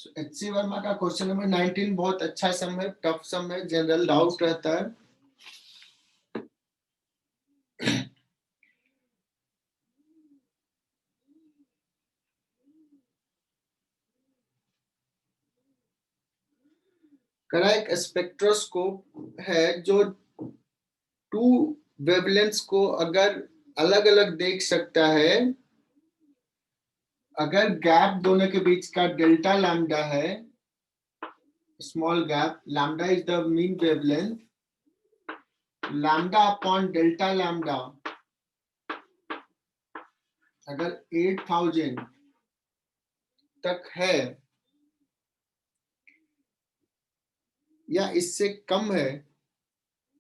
HC Verma का question number 19 बहुत अच्छा सम है, टफ सम है, जनरल डाउट रहता है। एक स्पेक्ट्रोस्कोप है जो टू वेवलेंथ्स को अगर अलग अलग देख सकता है, अगर गैप दोनों के बीच का डेल्टा लैम्डा है, small gap, lambda is the mean wavelength, lambda upon delta lambda अगर 8000 तक है या इससे कम है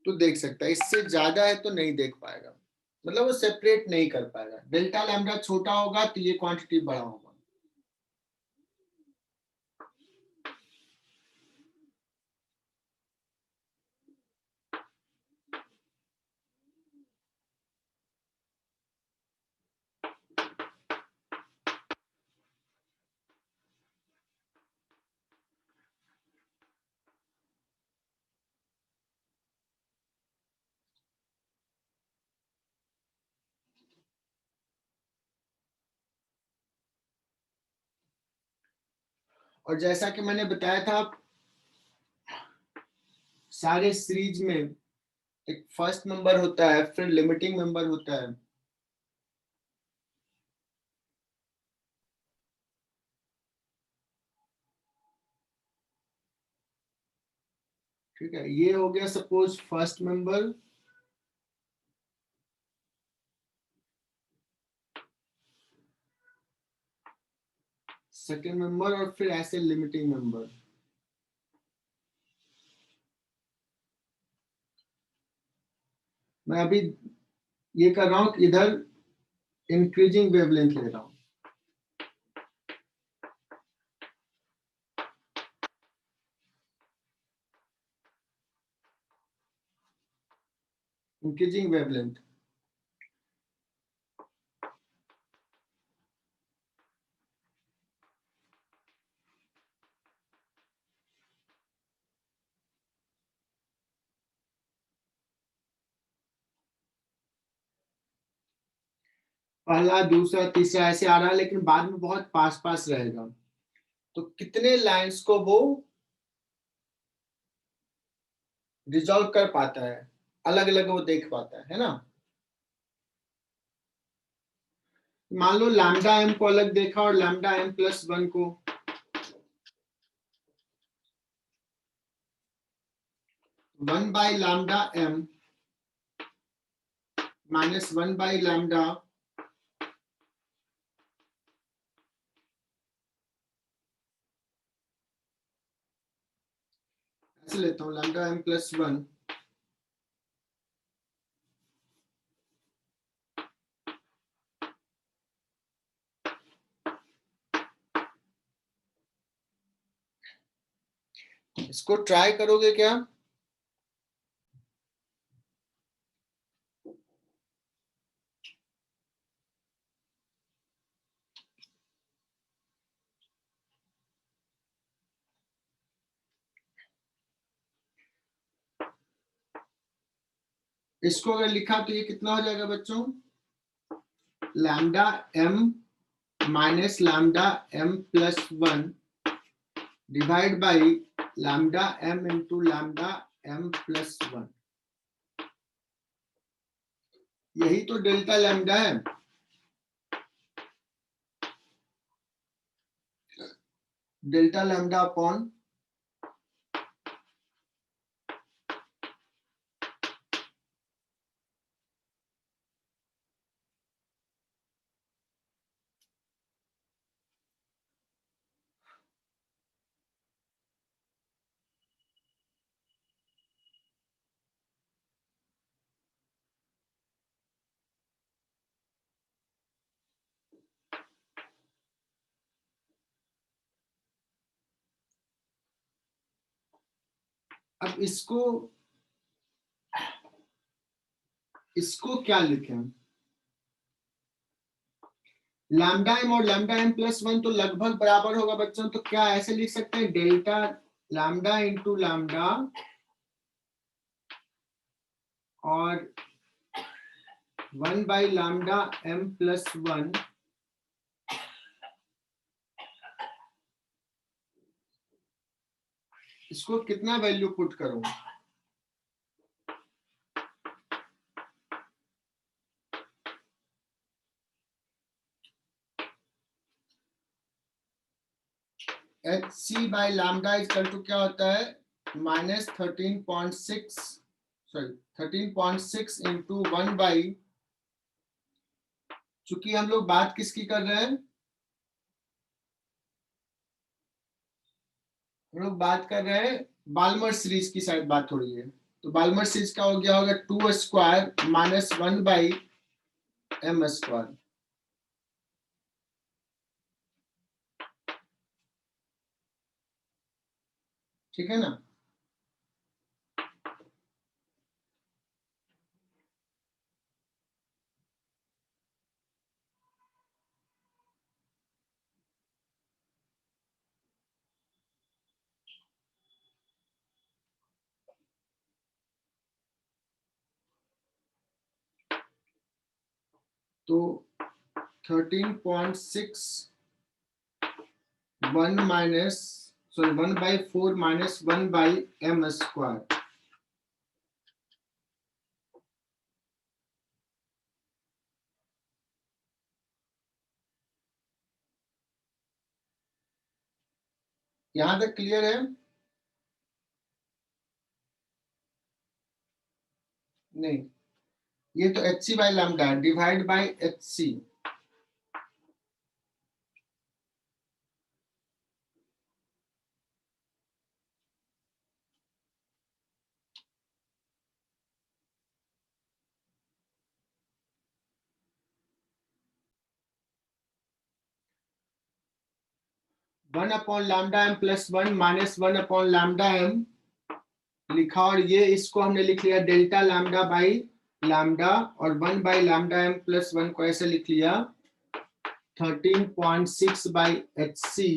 तो देख सकता है, इससे ज्यादा है तो नहीं देख पाएगा, मतलब वो सेपरेट नहीं कर पाएगा। डेल्टा लैम्डा छोटा होगा तो ये क्वांटिटी बड़ा होगा। और जैसा कि मैंने बताया था, सारे सीरीज में एक फर्स्ट मेंबर होता है, फिर लिमिटिंग मेंबर होता है। ठीक है, ये हो गया suppose first member, second member और फिर ऐसे लिमिटिंग मेंबर। मैं अभी ये कर रहा हूं कि इधर इंक्रीजिंग वेवलेंथ ले रहा हूं। इंक्रीजिंग वेवलेंथ पहला, दूसरा, तीसरा ऐसे आ रहा है, लेकिन बाद में बहुत पास पास रहेगा। तो कितने लाइंस को वो रिजॉल्व कर पाता है, अलग अलग वो देख पाता है ना। मान लो लैम्डा एम को अलग देखा और लैम्डा एम प्लस 1 को, 1 by lambda M minus 1 by lambda ऐसे लेता हूँ, लैम्डा एम प्लस 1 इसको ट्राई करोगे क्या? इसको अगर लिखा तो ये कितना हो जाएगा बच्चों? Lambda M minus lambda M plus 1 divide by lambda M into lambda M plus 1। यही तो डेल्टा लैम्डा है। डेल्टा लैम्डा अपॉन अब इसको क्या लिखें? लैम्डा एम और लैम्डा एम प्लस वन तो लगभग बराबर होगा बच्चों, तो क्या ऐसे लिख सकते हैं डेल्टा लैम्डा इंटू लैम्डा और 1 by lambda M plus one, इसको कितना वैल्यू पुट करूं? H C by lambda equal to क्या होता है -13.6 सॉरी 13.6 इंटू 1 बाई, चूंकि हम लोग बात किसकी कर रहे हैं, हम लोग बात कर रहे हैं बाल्मर सीरीज की, शायद बात हो रही है, तो बाल्मर सीरीज का हो गया होगा 2 square minus 1 by M square. ठीक है ना? तो 13.6 1 minus sorry 1/4 minus 1 by M square, यहां तक क्लियर है? नहीं, ये तो H C by lambda divide by H C, one upon lambda M plus one minus 1 upon lambda M लिखा, और ये इसको हमने लिख लिया डेल्टा लैम्डा बाई लैम्डा, और 1 by lambda M plus one को ऐसे लिख लिया 13.6 by H C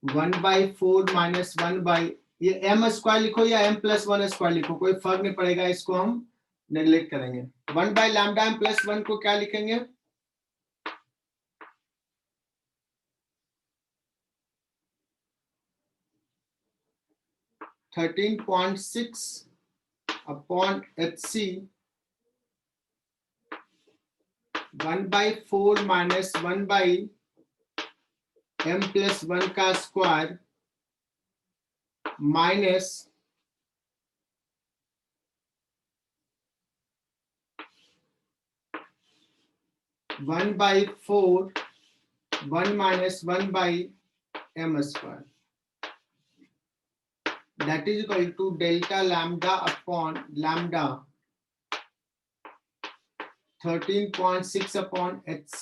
1/4 minus 1 by, ये एम स्क्वायर लिखो या एम प्लस वन स्क्वायर लिखो, कोई फर्क नहीं पड़ेगा, इसको हम नेग्लेक्ट करेंगे। 1 by lambda M plus one को क्या लिखेंगे? 13.6 upon H C 1/4 minus 1 by M plus one का square minus 1/4 1 minus 1 by M square, that is equal to delta lambda upon lambda 13.6 upon hc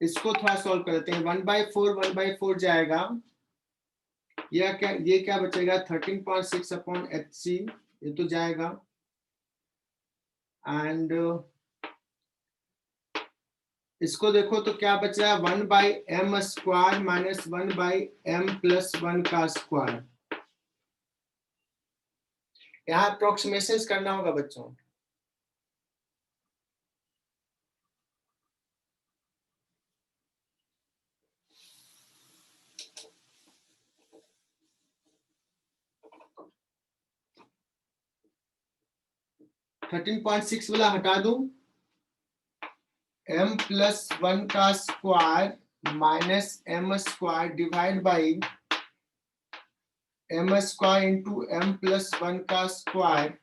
इसको थोड़ा सॉल्व करते हैं। 1/4 जाएगा, ये क्या बचेगा 13.6 अपॉन hc, ये तो जाएगा, एंड इसको देखो तो क्या बच रहा है 1 by M square minus 1 by M plus one का स्क्वायर। यहाँ अप्रोक्सीमेशन करना होगा बच्चों। थर्टीन पॉइंट सिक्स वाला हटा दूं, m प्लस वन का square minus M square divide by M square into M plus one का स्क्वायर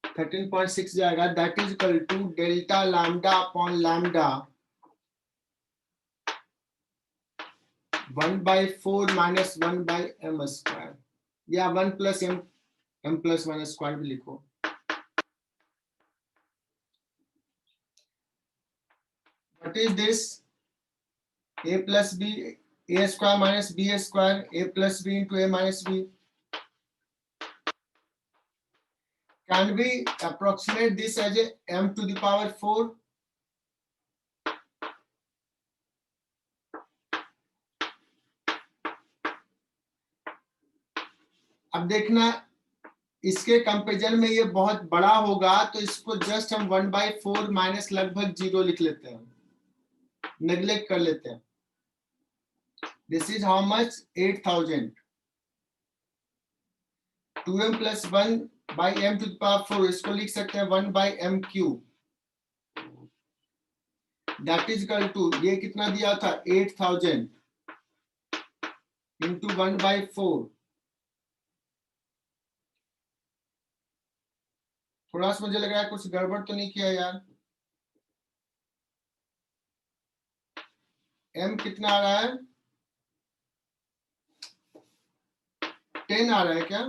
13.6 जाएगा, that is equal to delta lambda upon lambda 1/4 minus 1 by M square, या 1 plus M plus one square भी लिखो। What is this? A plus B a square minus b square, a plus b into a minus b. Can we approximate this as a m to the power 4? अब देखना इसके comparison में ये बहुत बड़ा होगा तो इसको जस्ट हम 1/4 माइनस लगभग 0 लिख लेते हैं, नेग्लेक्ट कर लेते हैं. This is how much 8000. 2m plus 1/m to the power 4, इसको लिख सकते हैं 1/m cube. That is equal to, ये कितना दिया था 8000 इंटू 1/4. थोड़ा सा मुझे लग रहा है कुछ गड़बड़ तो नहीं किया यार. m कितना आ रहा है, 10 आ रहा है क्या?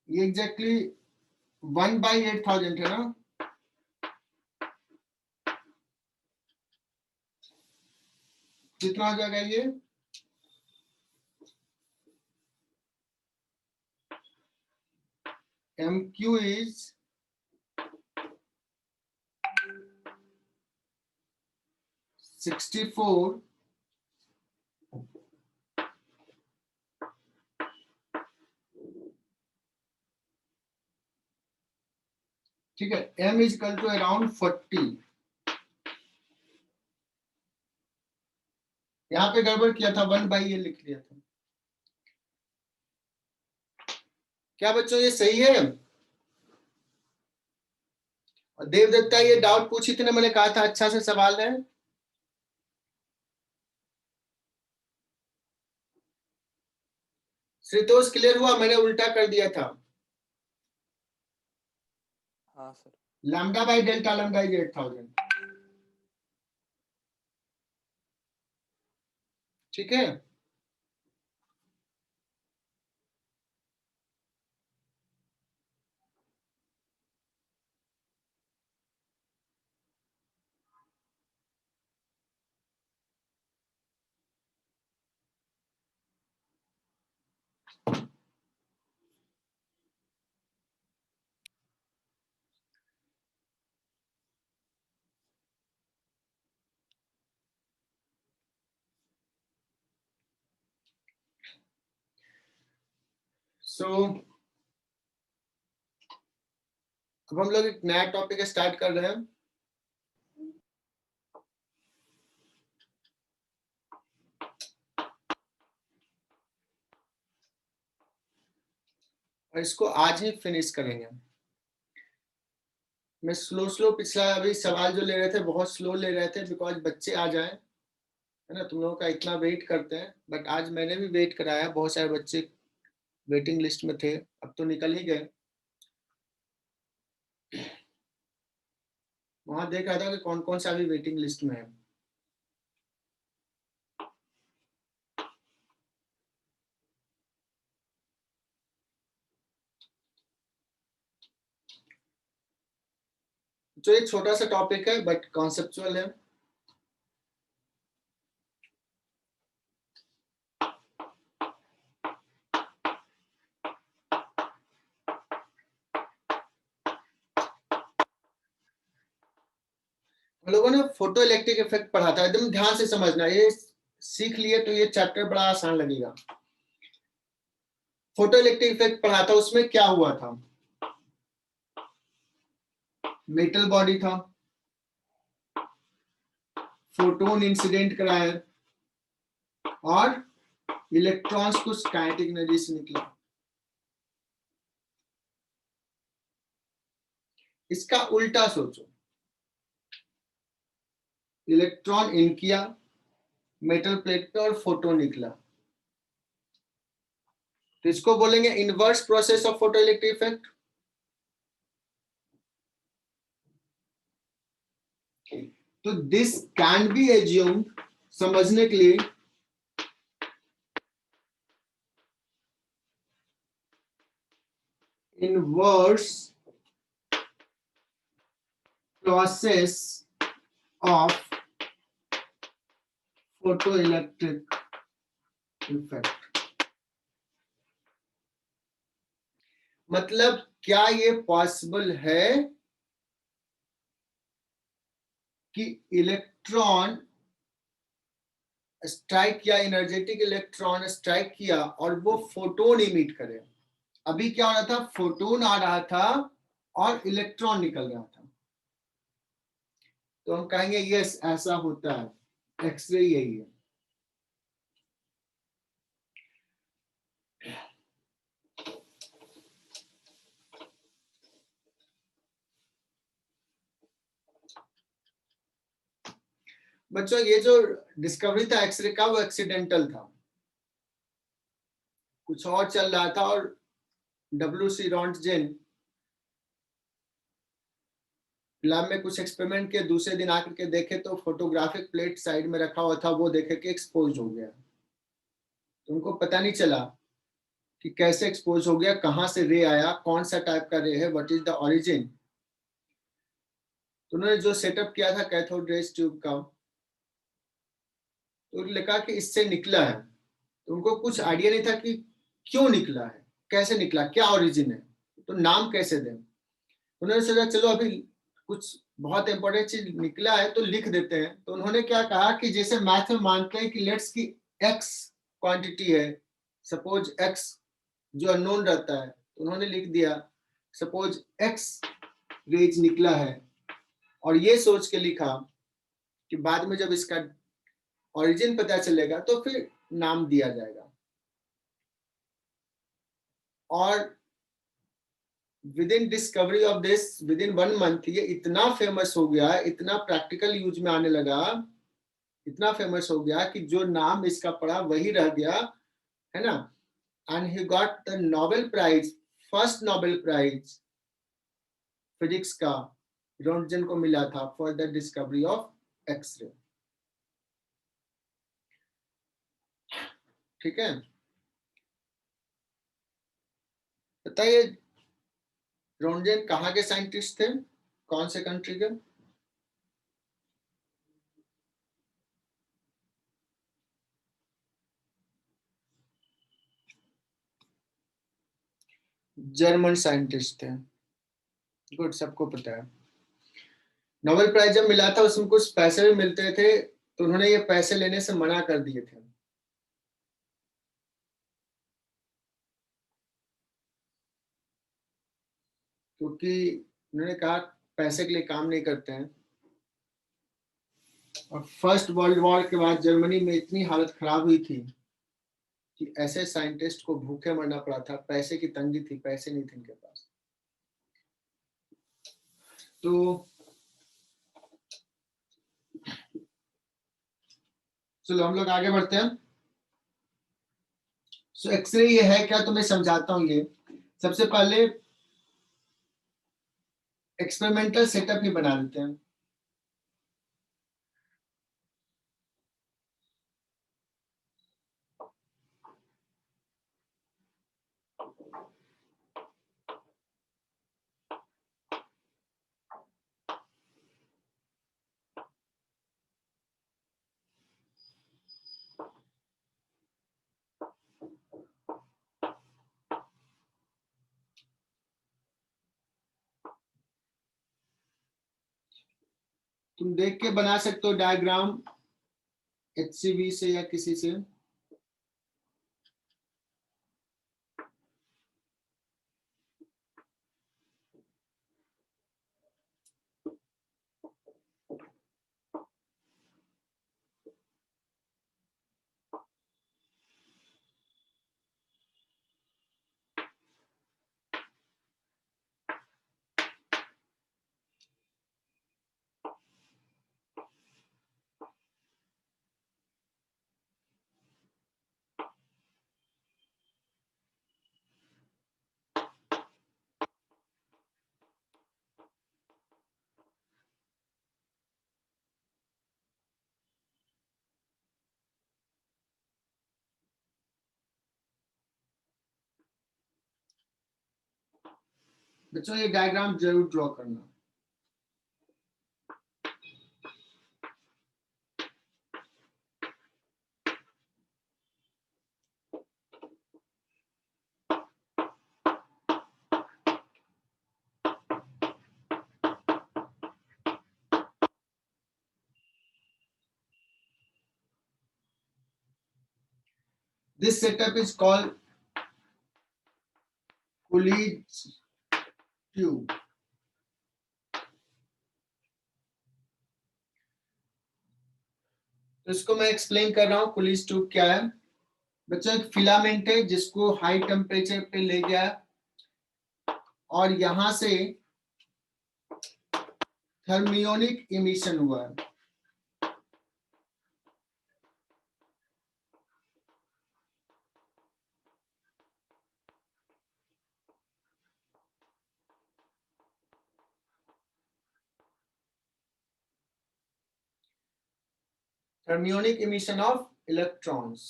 ये एग्जैक्टली 1/8000 है ना. कितना हो जाएगा ये? MQ is 64 ठीक है. m is equal to around 40. यहाँ पे गड़बड़ किया था, 1/a लिख लिया था. क्या बच्चों ये सही है? और देवदत्ता ये डाउट पूछी थी ना, मैंने कहा था अच्छा से सवाल है. श्रीतोष क्लियर हुआ? मैंने उल्टा कर दिया था. हाँ sir. Lambda by delta lambda is 8000. ठीक है. सो अब हम लोग एक नया टॉपिक स्टार्ट कर रहे हैं. और इसको आज ही फिनिश करेंगे. मैं स्लो पिछला अभी सवाल जो ले रहे थे बहुत स्लो ले रहे थे, बिकॉज बच्चे आ जाएं, है ना. तुम लोगों का इतना वेट करते हैं, बट आज मैंने भी वेट कराया. बहुत सारे बच्चे वेटिंग लिस्ट में थे, अब तो निकल ही गए. वहां देख रहा था कि कौन कौन सा अभी वेटिंग लिस्ट में है. जो एक छोटा सा टॉपिक है बट कॉन्सेप्चुअल है. हम लोगों ने फोटो इलेक्ट्रिक इफेक्ट पढ़ा था, एकदम ध्यान से समझना. ये सीख लिए तो ये चैप्टर बड़ा आसान लगेगा. फोटो इलेक्ट्रिक इफेक्ट पढ़ा था, उसमें क्या हुआ था? मेटल बॉडी था, फोटोन इंसिडेंट कराया और इलेक्ट्रॉन्स कुछ काइनेटिक एनर्जी से निकला. इसका उल्टा सोचो, इलेक्ट्रॉन इन किया मेटल प्लेट पे और फोटो निकला, तो इसको बोलेंगे inverse process of photo electric effect. तो दिस कैन बी एज्यूम्ड, समझने के लिए, inverse process of photoelectric effect। मतलब क्या ये पॉसिबल है कि इलेक्ट्रॉन स्ट्राइक किया, एनर्जेटिक इलेक्ट्रॉन स्ट्राइक किया और वो फोटोन इमिट करे। अभी क्या हो रहा था, फोटोन आ रहा था और इलेक्ट्रॉन निकल रहा था। तो हम कहेंगे यस ऐसा होता है, एक्सरे यही है। बच्चों ये जो डिस्कवरी था एक्सरे का वो एक्सीडेंटल था, कुछ और चल रहा था और डब्ल्यू.सी. रॉन्टजेन लैब में कुछ एक्सपेरिमेंट किए, दूसरे दिन आकर के देखे तो फोटोग्राफिक प्लेट साइड में रखा हुआ था, वो देखे कि एक्सपोज हो गया। तो उनको पता नहीं चला कि कैसे एक्सपोज हो गया, कहां से रे आया, कौन सा टाइप का रे है, व्हाट इज द ओरिजिन। तो उन्होंने जो सेटअप किया था कैथोड रेज ट्यूब का, तो उन्होंने कहा कि इससे निकला है। तो उनको कुछ आइडिया नहीं था कि क्यों निकला है, कैसे निकला, क्या ओरिजिन है, तो नाम कैसे दें। उन्होंने सोचा चलो अभी कुछ बहुत इंपॉर्टेंट चीज निकला है तो लिख देते हैं। तो उन्होंने क्या कहा कि जैसे मैथ में मानते हैं कि लेट्स की एक्स क्वांटिटी है, सपोज एक्स जो अननोन रहता है, तो उन्होंने लिख दिया सपोज एक्स रेज निकला है, और ये सोच के लिखा कि बाद में जब इसका ओरिजिन पता चलेगा तो फिर नाम दिया जाएगा। और with in discovery of this, with in 1 month ये इतना फेमस हो गया, इतना प्रैक्टिकल यूज में आने लगा, इतना फेमस हो गया कि जो नाम इसका पड़ा वही रह गया, है ना। And he got the Nobel prize, first Nobel prize physics का रॉन्टजेन को मिला था for the discovery of X-ray. ठीक है, बताइए रॉन्टजेन कहाँ के साइंटिस्ट थे, कौन से कंट्री के? जर्मन साइंटिस्ट थे। गुड, सबको पता है। नोबेल प्राइज जब मिला था उसमें कुछ पैसे भी मिलते थे, तो उन्होंने ये पैसे लेने से मना कर दिए थे। क्योंकि उन्होंने कहा पैसे के लिए काम नहीं करते हैं। और फर्स्ट वर्ल्ड वॉर के बाद जर्मनी में इतनी हालत खराब हुई थी कि ऐसे साइंटिस्ट को भूखे मरना पड़ा था, पैसे की तंगी थी, पैसे नहीं थे इनके पास। तो चलो हम लोग आगे बढ़ते हैं। सो एक्सरे ये है क्या, तो मैं समझाता हूँ। ये सबसे पहले एक्सपेरिमेंटल सेटअप ही बना देते हैं। तुम देख के बना सकते हो डायग्राम HCV से या किसी से। बच्चों ये डायग्राम जरूर ड्रॉ करना। This setup is called Coolidge tube. तो इसको मैं एक्सप्लेन कर रहा हूँ। Coolidge ट्यूब क्या है बच्चों? एक फिलामेंट है जिसको हाई टेम्परेचर पे ले गया और यहां से थर्मियोनिक इमिशन हुआ है। Thermionic emission of electrons.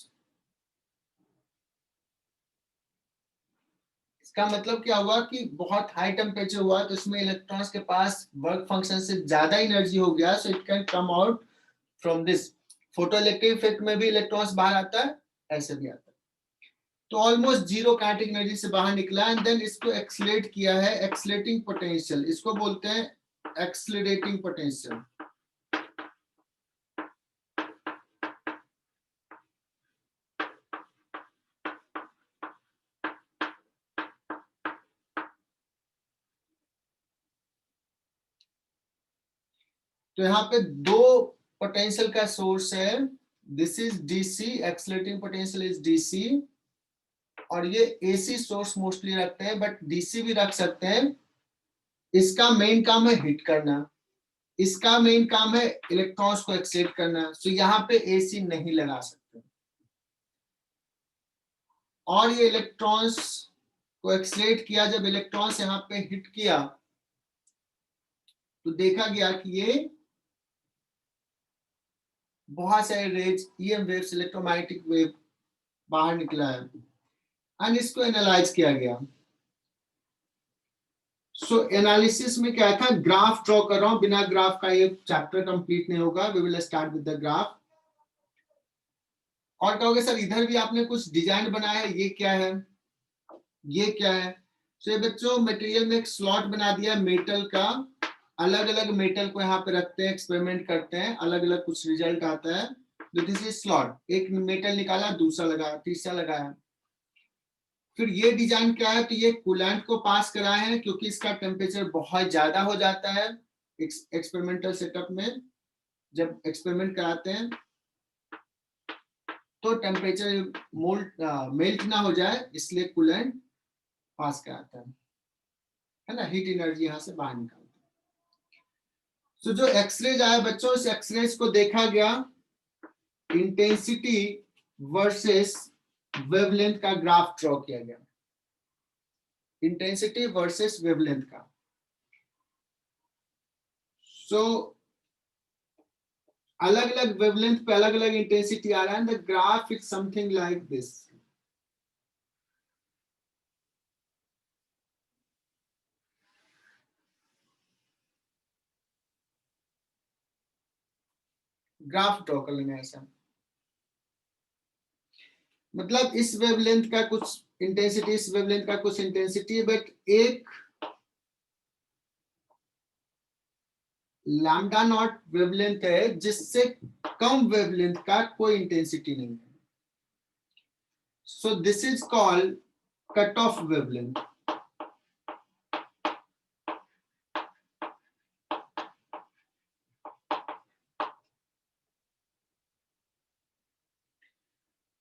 इसका मतलब क्या हुआ कि बहुत हाई टेम्परेचर हुआ तो इसमें इलेक्ट्रॉन्स के पास वर्क फंक्शन से ज्यादा एनर्जी हो गया, so it can come out from this. Photoelectric effect में भी इलेक्ट्रॉन्स बाहर आता है, ऐसे भी आता है। तो ऑलमोस्ट जीरो काइनेटिक एनर्जी से बाहर निकला एंड देन इसको एक्सलेट किया है, एक्सलेटिंग पोटेंशियल, इसको बोलते हैं एक्सलरेटिंग पोटेंशियल। तो यहाँ पे दो पोटेंशियल का सोर्स है, this is DC, accelerating potential is DC, और ये एसी सोर्स मोस्टली रखते हैं बट डीसी भी रख सकते हैं। इसका मेन काम है हिट करना, इसका मेन काम है इलेक्ट्रॉन्स को एक्सलेट करना, सो यहाँ पे एसी नहीं लगा सकते। और ये इलेक्ट्रॉन्स को एक्सलेट किया, जब इलेक्ट्रॉन्स यहाँ पे हिट किया तो देखा गया कि ये बहुत सारे rays, EM waves, electromagnetic wave बाहर निकला है एंड इसको एनालाइज किया गया। सो एनालिसिस में क्या था, ग्राफ ड्रॉ कर रहा हूं, बिना ग्राफ का ये चैप्टर कंप्लीट नहीं होगा। We will start with the graph. और कहोगे सर इधर भी आपने कुछ डिजाइन बनाया है, ये क्या है, ये क्या है? तो बच्चों मटेरियल में एक स्लॉट बना दिया मेटल का, अलग अलग मेटल को यहाँ पे रखते हैं, एक्सपेरिमेंट करते हैं, अलग अलग कुछ रिजल्ट आता है। तो दिस इज स्लॉट, एक मेटल निकाला, दूसरा लगाया, तीसरा लगाया। फिर ये डिजाइन क्या है, तो ये कूलेंट को पास कराए हैं क्योंकि इसका टेम्परेचर बहुत ज्यादा हो जाता है एक्सपेरिमेंटल सेटअप में। जब एक्सपेरिमेंट कराते हैं तो टेम्परेचर मेल्ट ना हो जाए, इसलिए कूलेंट पास कराता है ना, हीट एनर्जी यहां से बाहर निकालता है। तो जो एक्सरेज आया बच्चों, इस एक्सरेज को देखा गया, इंटेंसिटी वर्सेस वेवलेंथ का ग्राफ ड्रॉ किया गया, इंटेंसिटी वर्सेस वेवलेंथ का। सो अलग अलग वेवलेंथ पे अलग अलग इंटेंसिटी आ रहा है, the graph is something like this. Graph draw कर लेंगे ऐसा, मतलब इस वेवलेंथ का कुछ इंटेंसिटी, इस वेवलेंथ का कुछ इंटेंसिटी, बट एक लैम्डा नॉट वेवलेंथ है जिससे कम वेवलेंथ का कोई इंटेंसिटी नहीं है। So this is called cut off wavelength.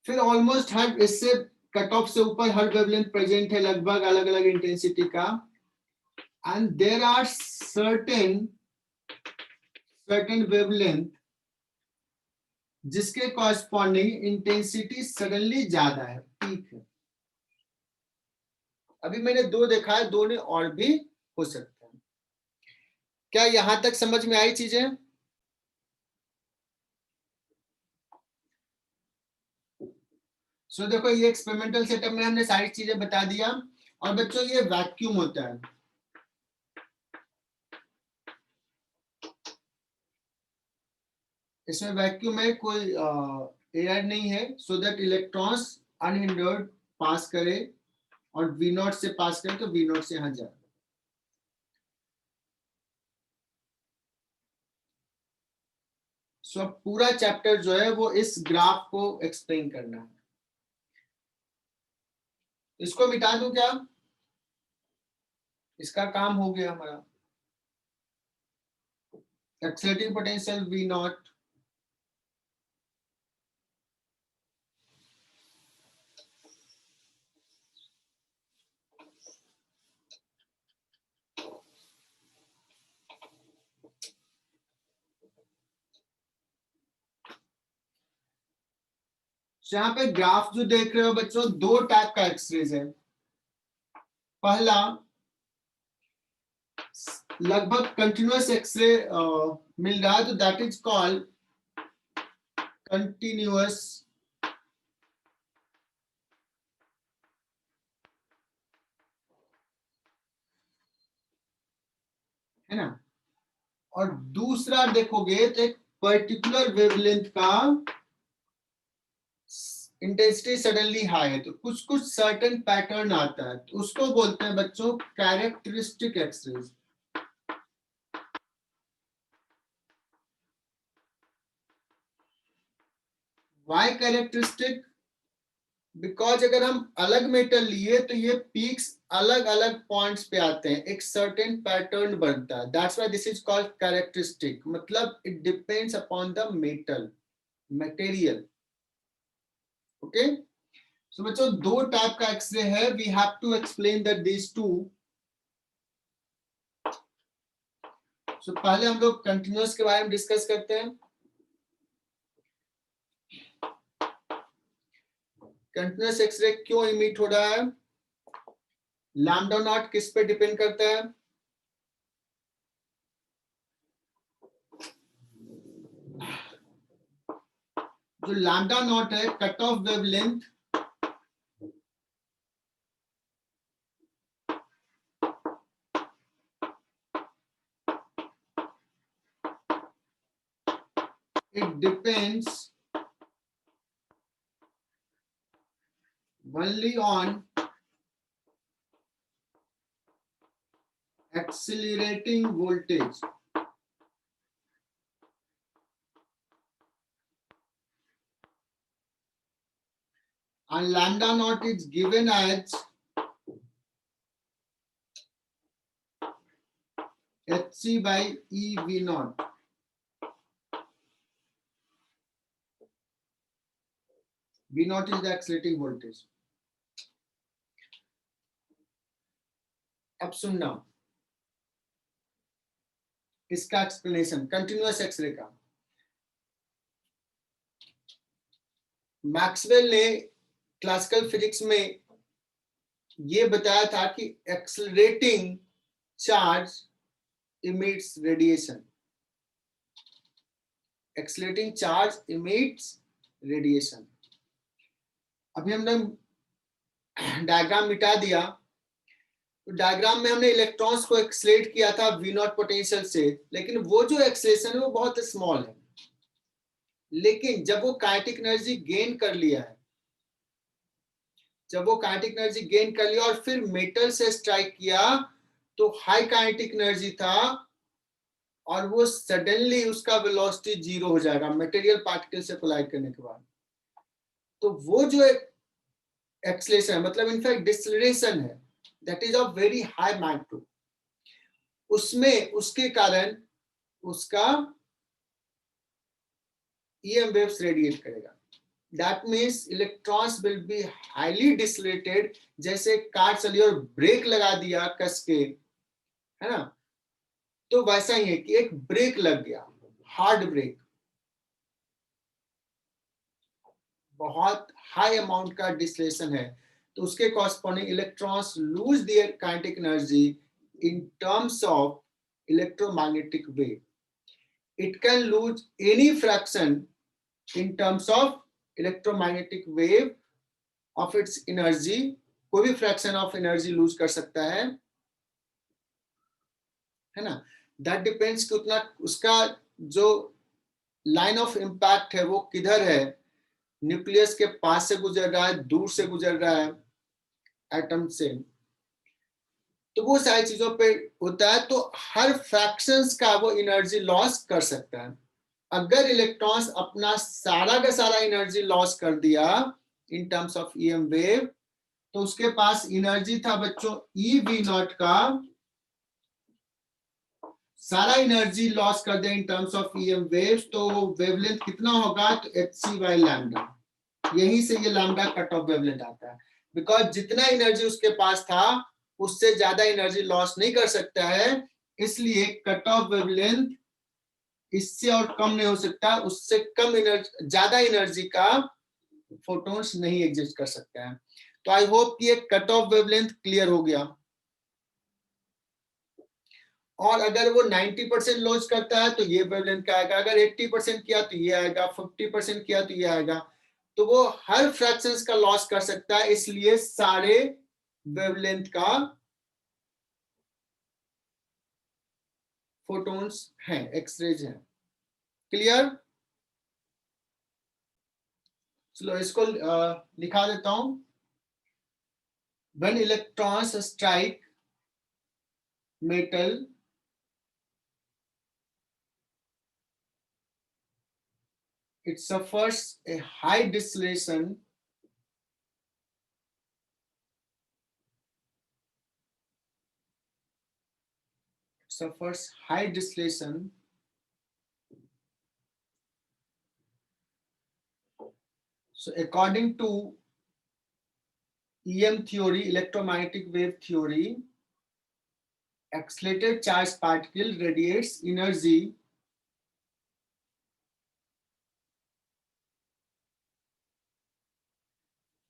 फिर ऑलमोस्ट हर, इससे कट ऑफ से ऊपर हर वेवलेंथ प्रेजेंट है, लगभग अलग अलग इंटेंसिटी का, and there are certain wavelength जिसके कॉरस्पॉन्डिंग इंटेंसिटी सडनली ज्यादा है, पीक है। अभी मैंने दो देखा है, दो ने और भी हो सकता है। क्या यहां तक समझ में आई चीजें? सो देखो ये एक्सपेरिमेंटल सेटअप में हमने सारी चीजें बता दिया। और बच्चों ये वैक्यूम होता है, इसमें वैक्यूम में कोई एयर नहीं है, सो दैट इलेक्ट्रॉन्स अनहिंडर्ड पास करे, और वी नॉट से पास करे तो वी नॉट से यहां जाए। सो अब पूरा चैप्टर जो है वो इस ग्राफ को एक्सप्लेन करना है। इसको मिटा दूं क्या? इसका काम हो गया हमारा। एक्सेलरेटिंग पोटेंशियल वी नॉट, यहाँ पे ग्राफ जो देख रहे हो बच्चों, दो टाइप का एक्सरेज है। पहला लगभग कंटिन्यूअस एक्सरे मिल रहा है, तो दैट इज कॉल्ड कंटिन्यूअस है ना। और दूसरा देखोगे तो एक पर्टिकुलर वेवलेंथ का इंटेंसिटी सडनली हाई है, तो कुछ कुछ सर्टेन पैटर्न आता है, तो उसको बोलते हैं बच्चों characteristic X-rays. Why characteristic? Because अगर हम अलग मेटल लिए तो ये पीक्स अलग अलग पॉइंट्स पे आते हैं, एक सर्टेन पैटर्न बनता है, that's why this is called characteristic. मतलब it depends upon the metal, material. Okay, so बच्चों दो टाइप का एक्सरे है, we have to explain that this too. सो पहले हम लोग कंटिन्यूअस के बारे में डिस्कस करते हैं। कंटिन्यूअस एक्सरे क्यों इमिट हो रहा है? लैम्डा नॉट किस पे डिपेंड करता है? जो लैम्डा नॉट है, cut off wavelength, it depends only on accelerating voltage. And lambda naught is given as hc by ev naught. V naught is the accelerating voltage. अब सुनना इसका एक्सप्लेनेशन कंटिन्यूअस एक्सरे का। Maxwell ने classical physics में ये बताया था कि accelerating charge emits radiation. Accelerating charge emits radiation. अभी हमने डायग्राम मिटा दिया, तो डायग्राम में हमने इलेक्ट्रॉन्स को एक्सलेट किया था वी नॉट पोटेंशियल से, लेकिन वो जो एक्सलेशन है वो बहुत स्मॉल है। लेकिन जब वो काइनेटिक एनर्जी गेन कर लिया है, जब वो काइनेटिक एनर्जी गेन कर लिया और फिर मेटल से स्ट्राइक किया, तो हाई काइनेटिक एनर्जी था, और वो सडनली उसका वेलोसिटी 0 हो जाएगा मटेरियल पार्टिकल से कोलाइड करने के बाद। तो वो जो एक्सलेशन है, मतलब इनफैक्ट डिसलेरेशन है, that is of very high magnitude. उसमें उसके कारण उसका EM waves रेडिएट करेगा। That means electrons will be highly dilated, जैसे कार चली और ब्रेक लगा दिया कस के, है ना, तो वैसा ही है कि एक ब्रेक लग गया, हार्ड ब्रेक, बहुत हाई अमाउंट का डिस्लेशन है, तो उसके corresponding electrons lose their kinetic energy in terms of electromagnetic wave. It can lose any fraction in terms of electromagnetic wave of its energy, कोई भी फ्रैक्शन ऑफ एनर्जी लूज कर सकता है ना। दैट डिपेंड्स कि उतना उसका जो लाइन ऑफ इम्पैक्ट है वो किधर है, न्यूक्लियस के पास से गुजर रहा है, दूर से गुजर रहा है एटम से, तो वो सारी चीजों पे होता है। तो हर फ्रैक्शंस का वो एनर्जी लॉस कर सकता है। अगर इलेक्ट्रॉन्स अपना सारा का सारा एनर्जी लॉस कर दिया इन टर्म्स ऑफ ईएम वेव, तो उसके पास एनर्जी था बच्चों ई वी नॉट का, सारा एनर्जी लॉस कर दे in terms of EM waves, तो वेवलेंथ कितना होगा, तो एच सी बाई लैम्डा। यहीं से ये लैम्डा कट ऑफ वेवलेंथ आता है, बिकॉज जितना एनर्जी उसके पास था उससे ज्यादा एनर्जी लॉस नहीं कर सकता है, इसलिए कट ऑफ वेवलेंथ इससे और कम नहीं हो सकता, उससे कम एनर्जी, ज्यादा एनर्जी का फोटॉन्स नहीं एग्जिस्ट कर सकता है। तो आई होप कि ये कट ऑफ वेवलेंथ क्लियर हो गया। और अगर वो 90% लॉस करता है तो ये वेवलेंथ का आएगा, अगर 80% किया तो ये आएगा, 50% किया तो ये आएगा। तो वो हर फ्रैक्शंस का लॉस कर सकता है, इसलिए सारे वेवलेंथ का फोटॉन्स हैं, एक्सरेज हैं। क्लियर? चलो इसको लिखा देता हूं। When electrons strike metal, it suffers a high distillation So according to EM theory, electromagnetic wave theory, accelerated charged particle radiates energy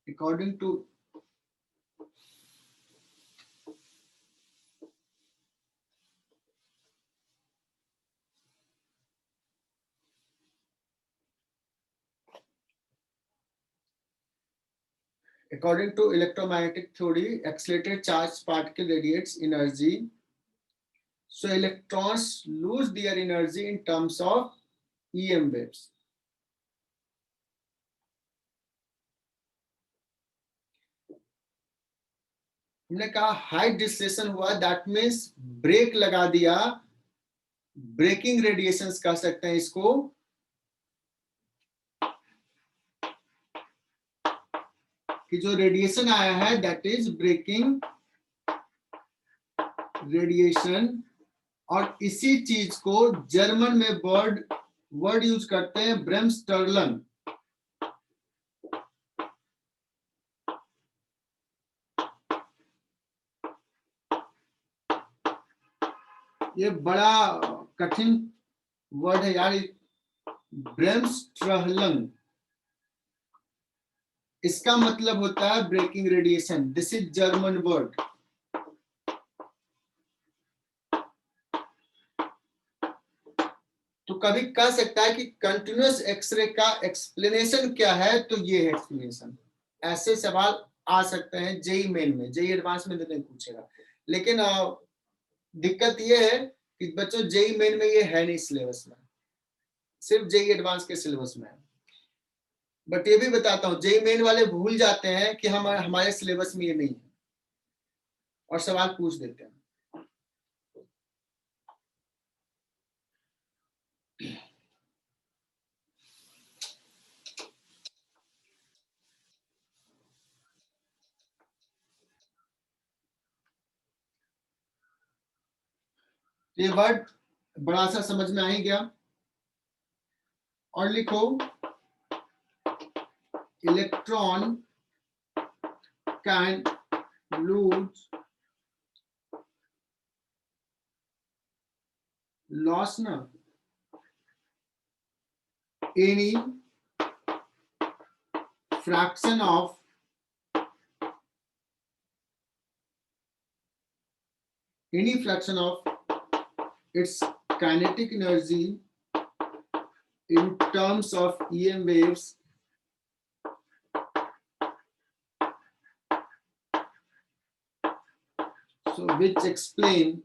according to electromagnetic theory, accelerated charged particle radiates energy. So electrons lose their energy in terms of EM waves. हमने कहा high डिस्लेशन हुआ, that means break लगा दिया, breaking radiations कह सकते हैं इसको। कि जो रेडिएशन आया है दैट इज ब्रेकिंग रेडिएशन। और इसी चीज को जर्मन में वर्ड यूज करते हैं ब्रेमस्टर्लन। ये बड़ा कठिन वर्ड है यार, ब्रेमस्टर्लन। इसका मतलब होता है braking radiation. This is German word. तो कभी कह सकता है कि कंटिन्यूअस एक्सरे का एक्सप्लेनेशन क्या है, तो ये है एक्सप्लेनेशन। ऐसे सवाल आ सकते हैं जेई मेन में, जेई एडवांस में नहीं पूछेगा। लेकिन दिक्कत ये है कि बच्चों जेई मेन में ये है नहीं सिलेबस में, सिर्फ जेई एडवांस के सिलेबस में है। बट ये भी बताता हूँ, जेई मेन वाले भूल जाते हैं कि हमारे सिलेबस में ये नहीं है और सवाल पूछ देते हैं। ये वर्ड बड़ा सा समझ में आ ही गया। और लिखो इलेक्ट्रॉन कैन लूज लॉस ना any fraction of its kinetic energy in terms of EM waves so which explain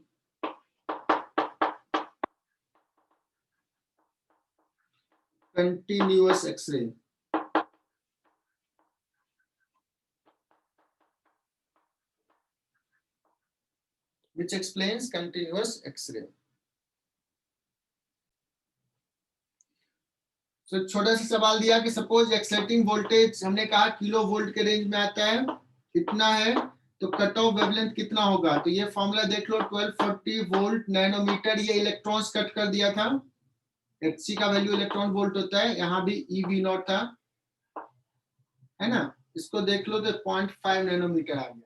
continuous X-ray. Which explains continuous X-ray. So छोटा सा सवाल दिया कि सपोज एक्साइटिंग वोल्टेज हमने कहा किलो वोल्ट के रेंज में आता है, इतना है, तो कट ऑफ वेवलेंथ कितना होगा? तो ये फॉर्मूला देख लो, 1240 वोल्ट नैनोमीटर। ये इलेक्ट्रॉन्स कट कर दिया था, Hc का वैल्यू इलेक्ट्रॉन वोल्ट होता है, यहाँ भी eV0 था, है ना? इसको देख लो तो 0.5 नैनोमीटर आ गया।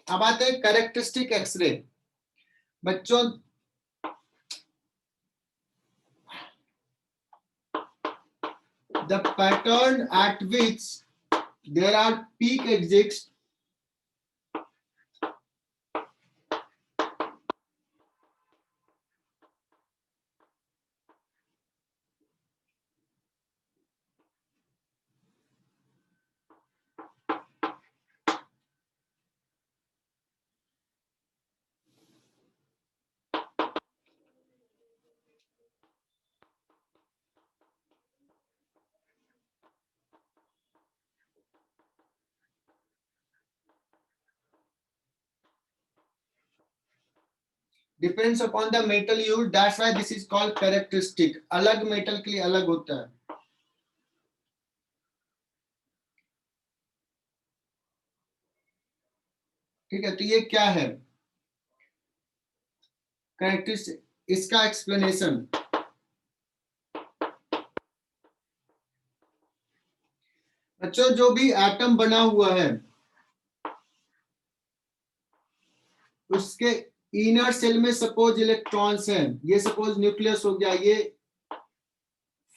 अब आते हैं कैरेक्टरिस्टिक एक्सरे। बच्चों the pattern at which there are peak exits depends upon the metal used, that's why this is called characteristic। अलग मेटल के लिए अलग होता है। ठीक है, तो ये क्या है कैरेक्टरिस्टिक, इसका एक्सप्लेनेशन। बच्चों जो भी एटम बना हुआ है उसके इनर सेल में सपोज इलेक्ट्रॉन्स हैं, ये सपोज न्यूक्लियस हो गया, ये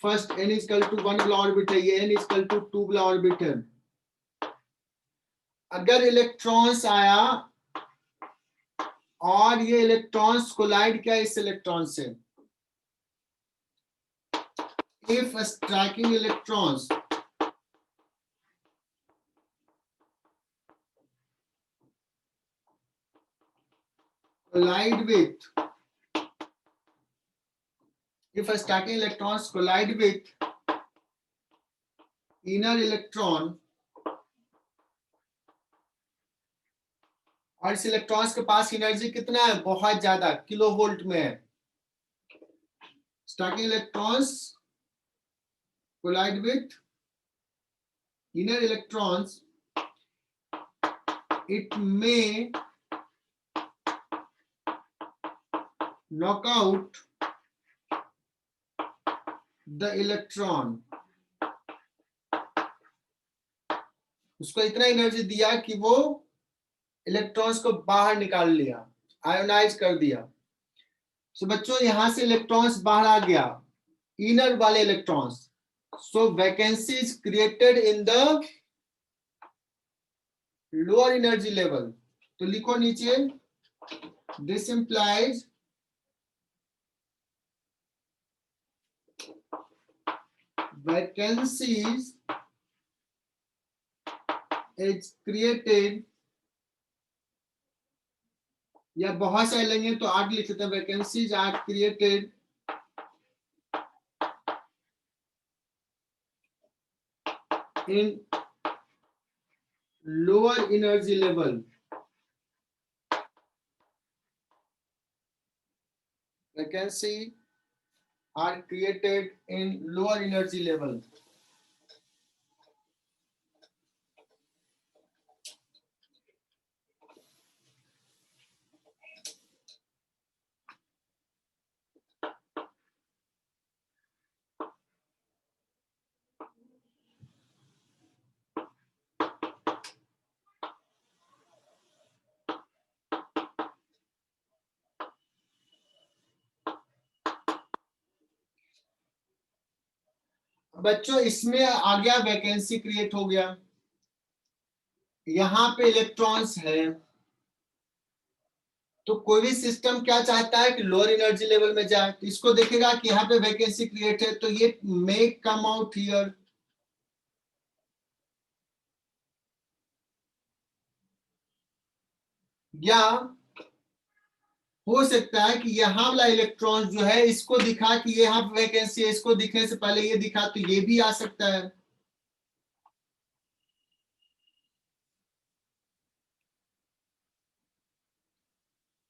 फर्स्ट n इक्वल टू 1 वाला ऑर्बिट है, ये n इक्वल टू 2 वाला ऑर्बिट है। अगर इलेक्ट्रॉन्स आया और ये इलेक्ट्रॉन्स कोलाइड किया इस इलेक्ट्रॉन से, if striking electrons collide with, if a stacking electrons collide with inner electron और इस इलेक्ट्रॉन्स के पास एनर्जी कितना है? बहुत ज्यादा, किलो वोल्ट में है। Stacking electrons collide with inner electrons, it may knock out the electron। उसको इतना एनर्जी दिया कि वो इलेक्ट्रॉन्स को बाहर निकाल लिया, आयोनाइज कर दिया। सो बच्चों यहां से इलेक्ट्रॉन्स बाहर आ गया, इनर वाले electrons. So vacancy is created in the lower energy level. तो लिखो नीचे, this implies vacancies is created, या बहुत सारे लेंगे तो 8 लिख सकते हैं, vacancies are created in lower energy level. Vacancy are created in lower energy level। बच्चों इसमें आ गया, वैकेंसी क्रिएट हो गया, यहां पे इलेक्ट्रॉन्स है। तो कोई भी सिस्टम क्या चाहता है कि लोअर एनर्जी लेवल में जाए, तो इसको देखेगा कि यहाँ पे वैकेंसी क्रिएट है, तो ये मे कम आउट हियर। या हो सकता है कि यहाँ वाला इलेक्ट्रॉन जो है इसको दिखा कि ये यहाँ वैकेंसी है, इसको दिखने से पहले ये दिखा, तो ये भी आ सकता है।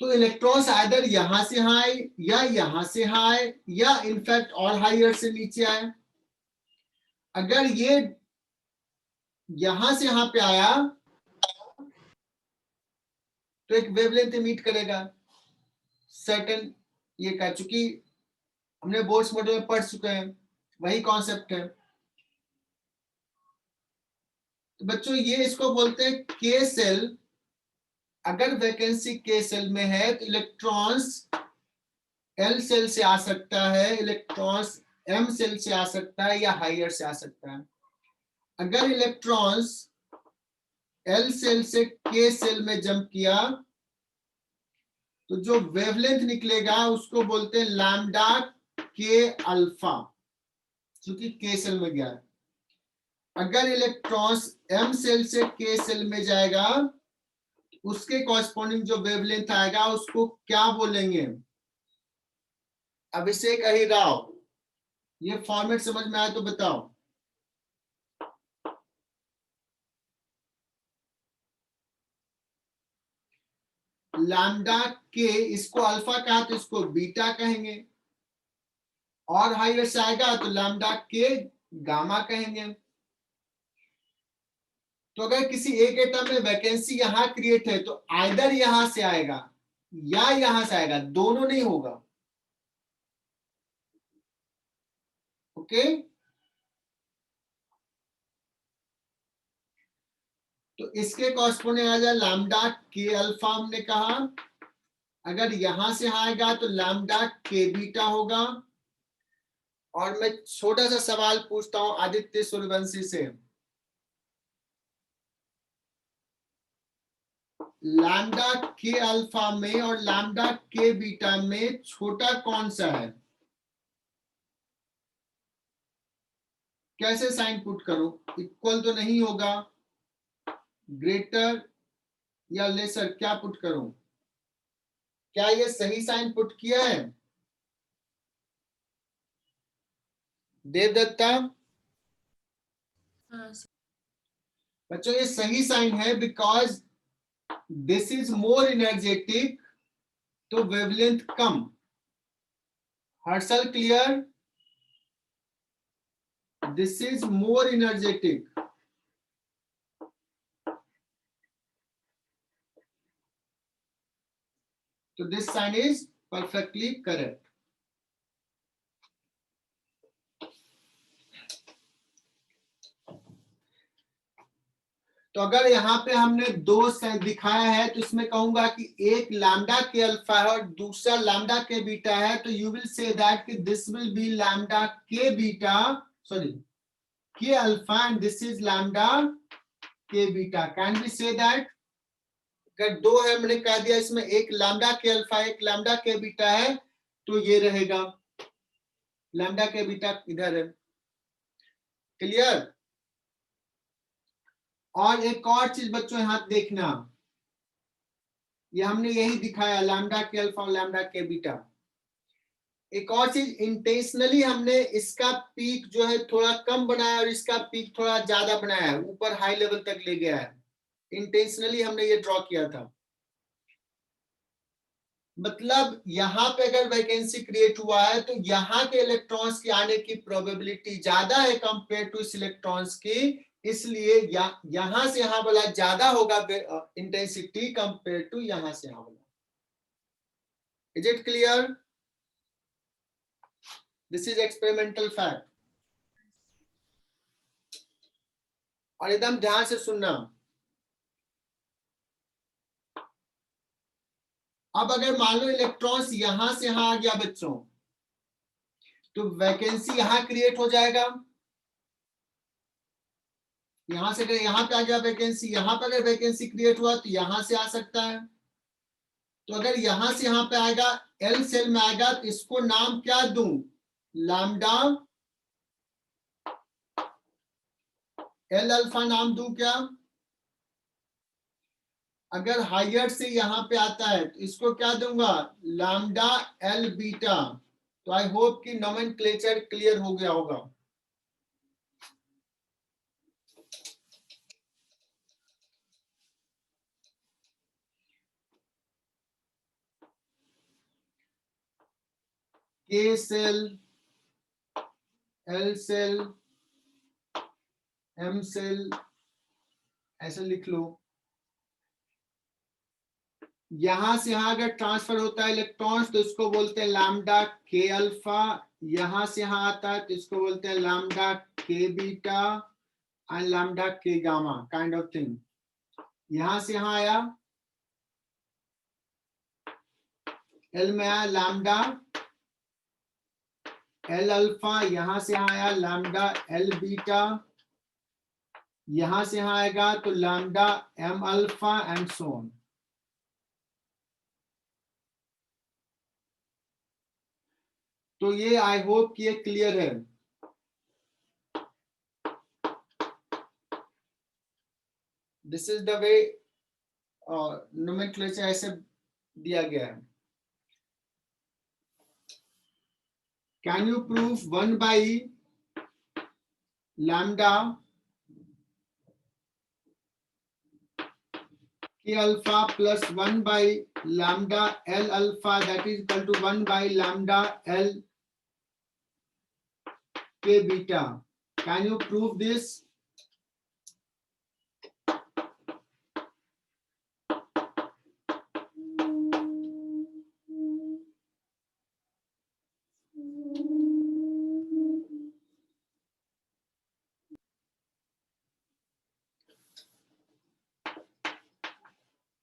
तो इलेक्ट्रॉन्स आइदर यहां से आए या यहां से आए या इनफैक्ट और हायर से नीचे आए। अगर ये यहां से यहां पे आया तो एक वेवलेंथ इमिट करेगा सर्टेन, ये कह चुकी हमने बोर्ड्स मॉडल में पढ़ चुके हैं, वही कॉन्सेप्ट है। तो बच्चों ये इसको बोलते हैं के सेल। अगर वैकेंसी के सेल में है तो इलेक्ट्रॉन्स एल सेल से आ सकता है, इलेक्ट्रॉन्स एम सेल से आ सकता है या हायर से आ सकता है। अगर इलेक्ट्रॉन्स एल सेल से के सेल में जंप किया तो जो वेवलेंथ निकलेगा उसको बोलते हैं लैम्डा के अल्फा, क्योंकि के सेल में गया। अगर इलेक्ट्रॉन्स एम सेल से के सेल में जाएगा उसके कॉरस्पॉन्डिंग जो वेवलेंथ आएगा उसको क्या बोलेंगे? अभिषेक अहिराव, ये फॉर्मेट समझ में आया तो बताओ। लैम्डा के, इसको अल्फा कहा तो इसको बीटा कहेंगे, और हायर से आएगा तो लैम्डा के गामा कहेंगे। तो अगर किसी एक एटम में वैकेंसी यहां क्रिएट है तो आइदर यहां से आएगा या यहां से आएगा, दोनों नहीं होगा। ओके, तो इसके कॉरस्पॉन्डिंग आ जाए लैम्डा के अल्फा हमने कहा। अगर यहां से आएगा तो लैम्डा के बीटा होगा। और मैं छोटा सा सवाल पूछता हूं आदित्य सूर्यवंशी से, लैम्डा के अल्फा में और लैम्डा के बीटा में छोटा कौन सा है? कैसे साइन पुट करो? इक्वल तो नहीं होगा, ग्रेटर या लेसर, क्या पुट करूं? क्या ये सही साइन पुट किया है देवदत्ता? बच्चों ये सही साइन है, because this is more energetic, तो वेवलेंथ कम। Harshal clear? This is more energetic, तो this sign is perfectly correct. तो अगर यहाँ पे हमने दो साइन दिखाया है तो इसमें कहूंगा कि एक लैम्डा के अल्फा है और दूसरा लैम्डा के बीटा है, तो यू विल से दैट कि this will be lambda K beta, sorry K alpha, and this is lambda K beta. Can be say that? अगर दो है, मैंने कह दिया इसमें एक लैम्डा के अल्फा एक लैम्डा के बीटा है, तो ये रहेगा लैम्डा के बीटा इधर है। क्लियर? और एक और चीज बच्चों यहां देखना, ये हमने यही दिखाया लैम्डा के अल्फा और लैम्डा के बीटा। एक और चीज, इंटेंशनली हमने इसका पीक जो है थोड़ा कम बनाया और इसका पीक थोड़ा ज्यादा बनाया है, ऊपर हाई लेवल तक ले गया है। इंटेंशनली हमने ये ड्रॉ किया था। मतलब यहाँ पे अगर वैकेंसी क्रिएट हुआ है तो यहाँ के इलेक्ट्रॉन्स के आने की प्रोबेबिलिटी ज्यादा है कंपेयर टू इस इलेक्ट्रॉन्स की, इसलिए यहां से यहां वाला ज्यादा होगा इंटेंसिटी कंपेयर टू यहां से यहां वाला। Is it clear? This is experimental fact, और एकदम ध्यान से सुनना। अब अगर मान लो इलेक्ट्रॉन्स यहां से यहां आ गया बच्चों, तो वैकेंसी यहां क्रिएट हो जाएगा। यहां से अगर यहां पे आ गया वैकेंसी, यहां पे अगर वैकेंसी क्रिएट हुआ तो यहां से आ सकता है। तो अगर यहां से यहां पे आएगा, एल सेल में आएगा, तो इसको नाम क्या दूं? लैम्डा एल अल्फा नाम दूं क्या? अगर हायर से यहाँ पे आता है तो इसको क्या दूंगा, लैम्डा एल बीटा। तो आई होप कि नोमेनक्लेचर क्लियर हो गया होगा। K cell, L cell, M cell, ऐसे लिख लो। यहां से यहां अगर ट्रांसफर होता है इलेक्ट्रॉन्स तो इसको बोलते हैं लैम्डा के अल्फा। यहां से यहां आता है तो इसको बोलते हैं lambda K beta and lambda के गामा, काइंड ऑफ थिंग। यहां से यहां आया, एल में आया लैम्डा एल अल्फा, यहां से यहां आया लैम्डा एल बीटा, यहां से यहां आएगा तो lambda M alpha and so on. तो ये आई होप कि ये क्लियर है। This is the way nomenclature ऐसे दिया गया है। Can you proof 1 by lambda K alpha plus 1 by lambda L alpha that is equal to 1 by lambda L K beta. Can you prove this?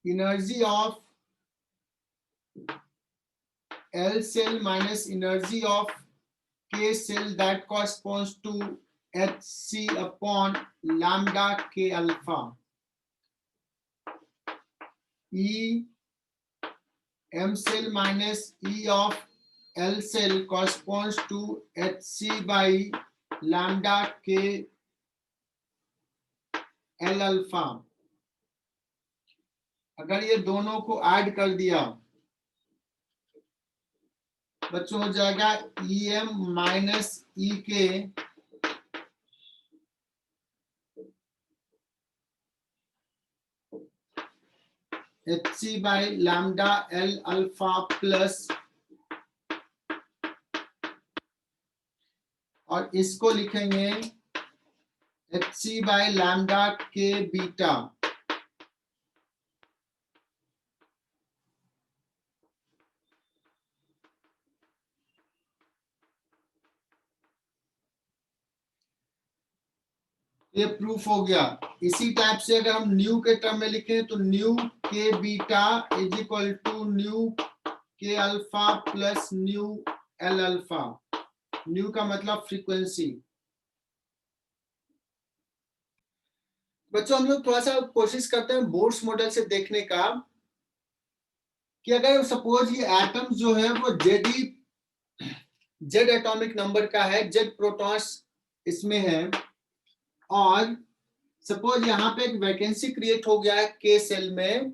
Energy of L cell minus energy of K cell that corresponds to Hc upon lambda K alpha. E M cell minus E of L cell corresponds to Hc by lambda K L alpha. अगर ये दोनों को add कर दिया बच्चों हो जाएगा E M minus E K H C by lambda L alpha plus, और इसको लिखेंगे H C by lambda K beta. ये प्रूफ हो गया। इसी टाइप से अगर हम न्यू के टर्म में लिखें तो nu K beta is equal to nu K alpha plus nu L alpha. Nu का मतलब फ्रीक्वेंसी। बच्चों हम लोग थोड़ा सा कोशिश करते हैं बोर्ड्स मॉडल से देखने का कि अगर सपोज ये एटम जो है वो जेड एटॉमिक नंबर का है, जेड प्रोटॉन्स इसमें है, और सपोज यहाँ पे एक वैकेंसी क्रिएट हो गया है के सेल में,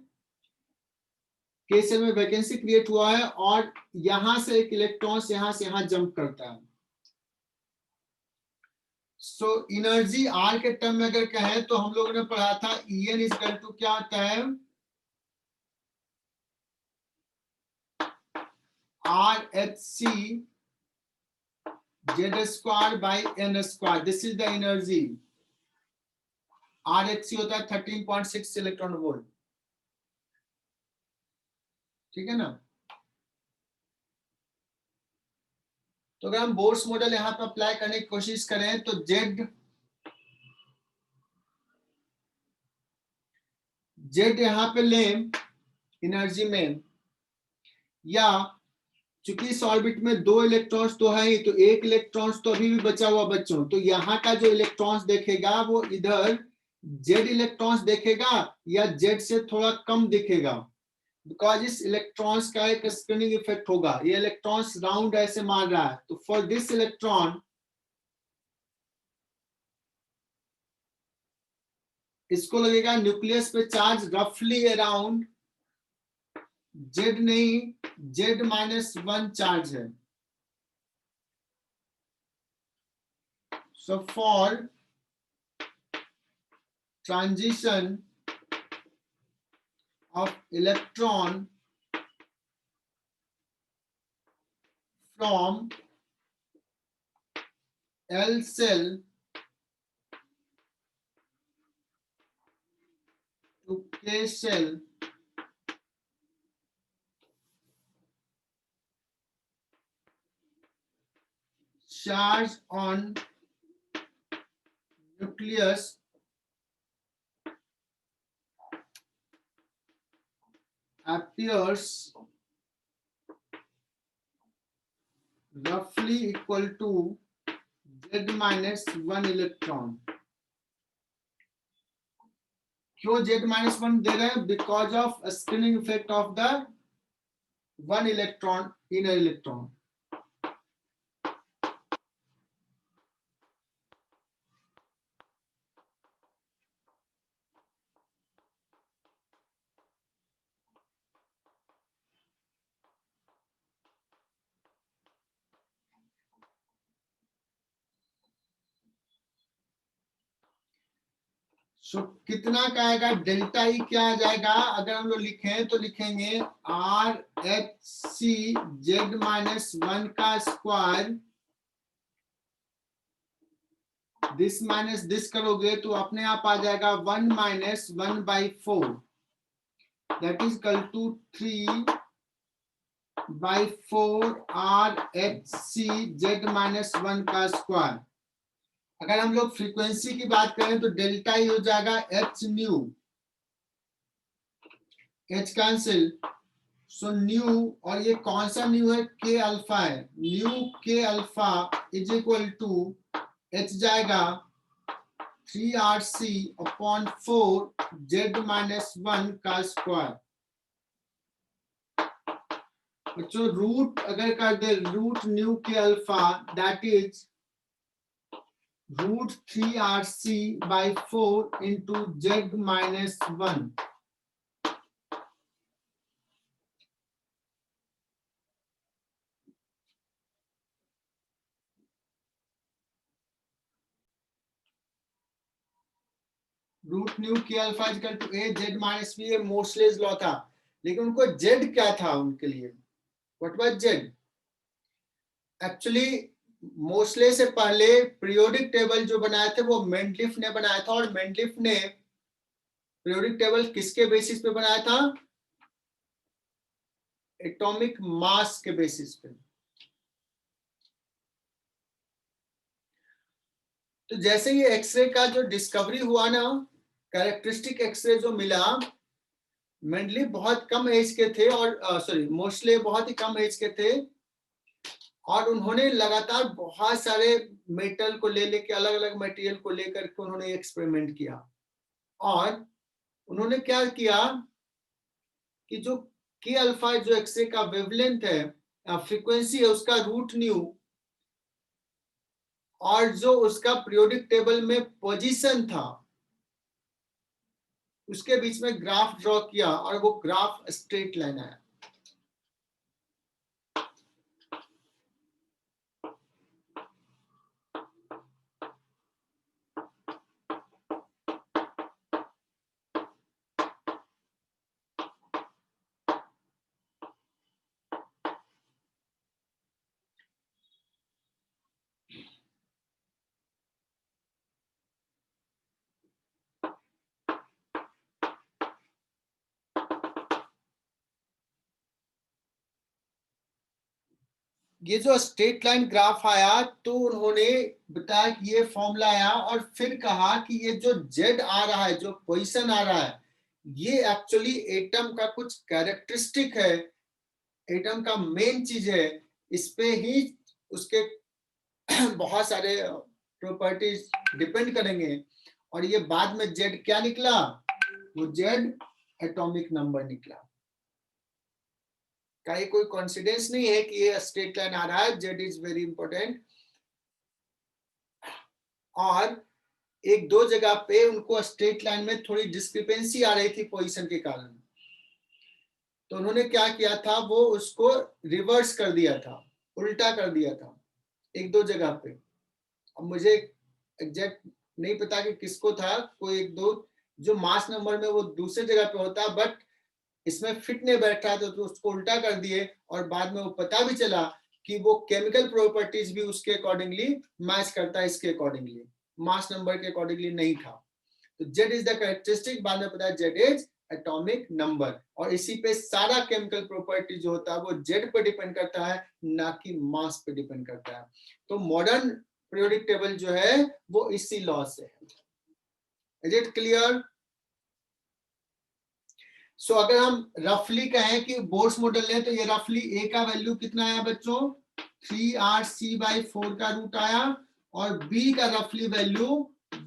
के सेल में वैकेंसी क्रिएट हुआ है और यहां से एक इलेक्ट्रॉन यहां से यहां जंप करता है। सो एनर्जी आर के टर्म में अगर कहें तो हम लोगों ने पढ़ा था E N is equal to क्या होता है, R H C Z square by N square. This is the energy. R H C होता है 13.6 इलेक्ट्रॉन वोल्ट, ठीक है ना। तो अगर हम बोर्स मॉडल यहाँ पे अप्लाई करने की कोशिश करें तो जेड यहाँ पे लें एनर्जी में, या चूंकि इस ऑर्बिट में दो इलेक्ट्रॉन्स तो है ही, तो एक इलेक्ट्रॉन्स तो अभी भी बचा हुआ बच्चों, तो यहाँ का जो इलेक्ट्रॉन्स देखेगा वो इधर जेड इलेक्ट्रॉन्स देखेगा या जेड से थोड़ा कम दिखेगा, बिकॉज इस इलेक्ट्रॉन्स का एक स्पिनिंग इफेक्ट होगा। ये इलेक्ट्रॉन्स राउंड ऐसे मार रहा है, तो फॉर दिस इलेक्ट्रॉन इसको लगेगा न्यूक्लियस पे चार्ज रफली अराउंड जेड नहीं Z-1 चार्ज है. So for transition of electron from L cell to K cell, charge on nucleus appears roughly equal to Z-1 electron. क्यों Z-1 दे रहे हैं? Because of spinning effect of the one electron, inner electron. कितना का आएगा? Delta E क्या आ जाएगा? अगर हम लोग लिखें तो लिखेंगे RH(Z-1) का स्क्वायर, दिस माइनस दिस करोगे तो अपने आप आ जाएगा 1 - 1/4, that is equal to 3/4 RH(Z-1) का स्क्वायर. अगर हम लोग फ्रीक्वेंसी की बात करें तो डेल्टा ई हो जाएगा H new, H cancel, so new, और ये कौन सा न्यू है? के अल्फा है. New K alpha is equal to H जाएगा 3RC/4 Z-1 का स्क्वायर. बच्चों रूट अगर कर दे root nu K alpha, that is √3RC/4 into Z-1. Root nu K alpha equal to A Z-B. ये मोर्सलेस लॉ था, लेकिन उनको Z क्या था उनके लिए? What was Z? एक्चुअली मोर्सले से पहले पीरियोडिक टेबल जो बनाए थे वो मेंडलिफ ने बनाया था, और मेंडलिफ ने पीरियोडिक टेबल किसके बेसिस पे बनाया था? एटॉमिक मास के बेसिस पे. तो जैसे ये एक्सरे का जो डिस्कवरी हुआ ना, कैरेक्टरिस्टिक एक्सरे जो मिला, मेंडलीफ बहुत कम एज के थे, और सॉरी मोर्सले बहुत ही कम एज के थे, और उन्होंने लगातार बहुत सारे मेटल को ले लेके, अलग अलग मटेरियल को लेकर के उन्होंने एक्सपेरिमेंट किया. और उन्होंने क्या किया कि जो के अल्फा जो एक्सरे का वेवलेंथ है, फ्रीक्वेंसी है, उसका रूट न्यू और जो उसका पीरियोडिक टेबल में पोजीशन था उसके बीच में ग्राफ ड्रॉ किया, और वो ग्राफ स्ट्रेट लाइन आया. ये जो स्ट्रेट लाइन ग्राफ आया तो उन्होंने बताया कि ये फॉर्मूला आया, और फिर कहा कि ये जो जेड आ रहा है, जो पोजीशन आ रहा है, ये एक्चुअली एटम का कुछ कैरेक्टरिस्टिक है, एटम का मेन चीज है, इस पे ही उसके बहुत सारे प्रॉपर्टीज डिपेंड करेंगे. और ये बाद में जेड क्या निकला? वो जेड एटॉमिक नंबर निकला. का ये कोई कॉन्सिडेंस नहीं है कि ये स्ट्रेट लाइन आ रहा है. Z is very important. और एक दो जगह पे उनको स्ट्रेट लाइन में थोड़ी डिस्क्रिपेंसी आ रही थी पोजीशन के कारण, तो उन्होंने क्या किया था, वो उसको रिवर्स कर दिया था, उल्टा कर दिया था एक दो जगह पे। अब मुझे एग्जैक्ट नहीं पता कि किसको था, कोई एक दो जो मास नंबर में वो दूसरे जगह पे होता, बट इसमें फिट नहीं बैठ रहा था तो उसको उल्टा कर दिए, और बाद में वो पता भी चला कि वो केमिकल प्रॉपर्टीज भी उसके अकॉर्डिंगली मैच करता है, इसके अकॉर्डिंगली, मास नंबर के अकॉर्डिंगली नहीं था। तो जेड इज द कैरेक्टरिस्टिक, बाद में पता है जेड इज एटॉमिक नंबर, और इसी पे सारा केमिकल प्रॉपर्टी जो होता है वो जेड पे डिपेंड करता है, ना कि मास पे डिपेंड करता है। तो मॉडर्न पीरियोडिक टेबल जो है वो इसी लॉ से है। Is it clear? सो अगर हम रफली कहें कि बोर्स मॉडल लें, तो ये रफली ए का वैल्यू कितना आया बच्चों, 3RC/4 का रूट आया, और बी का रफली वैल्यू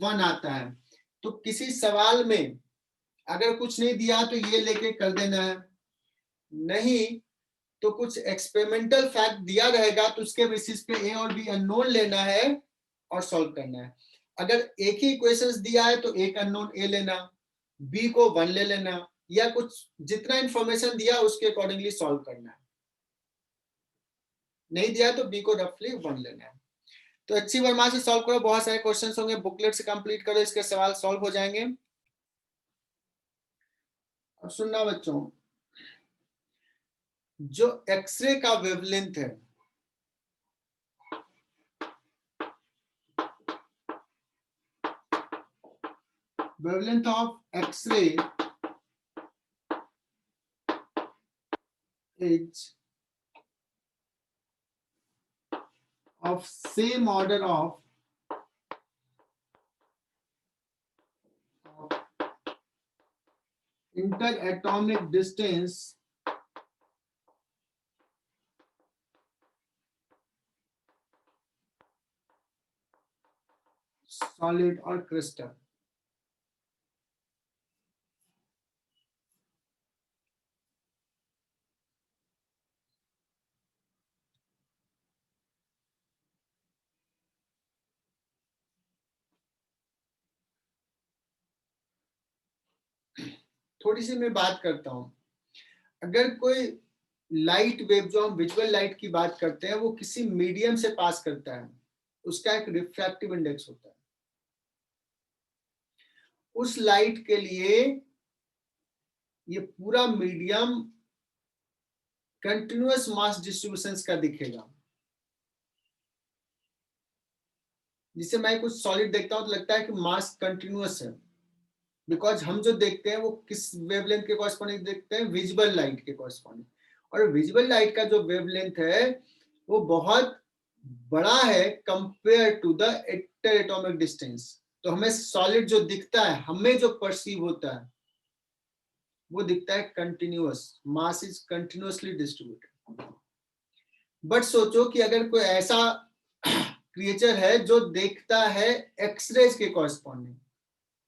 1 आता है। तो किसी सवाल में अगर कुछ नहीं दिया तो ये लेके कर देना है, नहीं तो कुछ एक्सपेरिमेंटल फैक्ट दिया रहेगा तो उसके बेसिस पे ए और बी अननोन लेना है और सॉल्व करना है। अगर एक ही इक्वेशंस दिया है तो एक अननोन ए लेना, बी को 1 ले लेना, या कुछ जितना इंफॉर्मेशन दिया उसके अकॉर्डिंगली सॉल्व करना है। नहीं दिया तो बी को रफली 1 लेना है। तो अच्छी वर्मा से सॉल्व करो, बहुत सारे क्वेश्चंस होंगे, बुकलेट से कंप्लीट करो, इसके सवाल सॉल्व हो जाएंगे। अब सुनना बच्चों, जो एक्सरे का वेवलेंथ है, wavelength of X-ray is of same order of interatomic distance solid or crystal। थोड़ी सी मैं बात करता हूं, अगर कोई लाइट वेव, जो हम विजुअल लाइट की बात करते हैं, वो किसी मीडियम से पास करता है, उसका एक रिफ्रैक्टिव इंडेक्स होता है। उस लाइट के लिए ये पूरा मीडियम कंटिन्यूअस मास डिस्ट्रीब्यूशन का दिखेगा। जिससे मैं कुछ सॉलिड देखता हूं तो लगता है कि मास कंटिन्यूअस है, बिकॉज हम जो देखते हैं वो किस वेवलेंथ के कॉरेस्पॉन्डिंग देखते हैं, विजिबल लाइट के कॉरेस्पॉन्डिंग। और विजिबल लाइट का जो वेवलेंथ है वो बहुत बड़ा है compare to the inter atomic distance. तो हमें सॉलिड जो दिखता है, हमें जो परसीव होता है, वो दिखता है continuous, mass is continuously distributed. But सोचो कि अगर कोई ऐसा क्रिएचर है जो देखता है एक्सरेज के कॉरेस्पॉन्डिंग,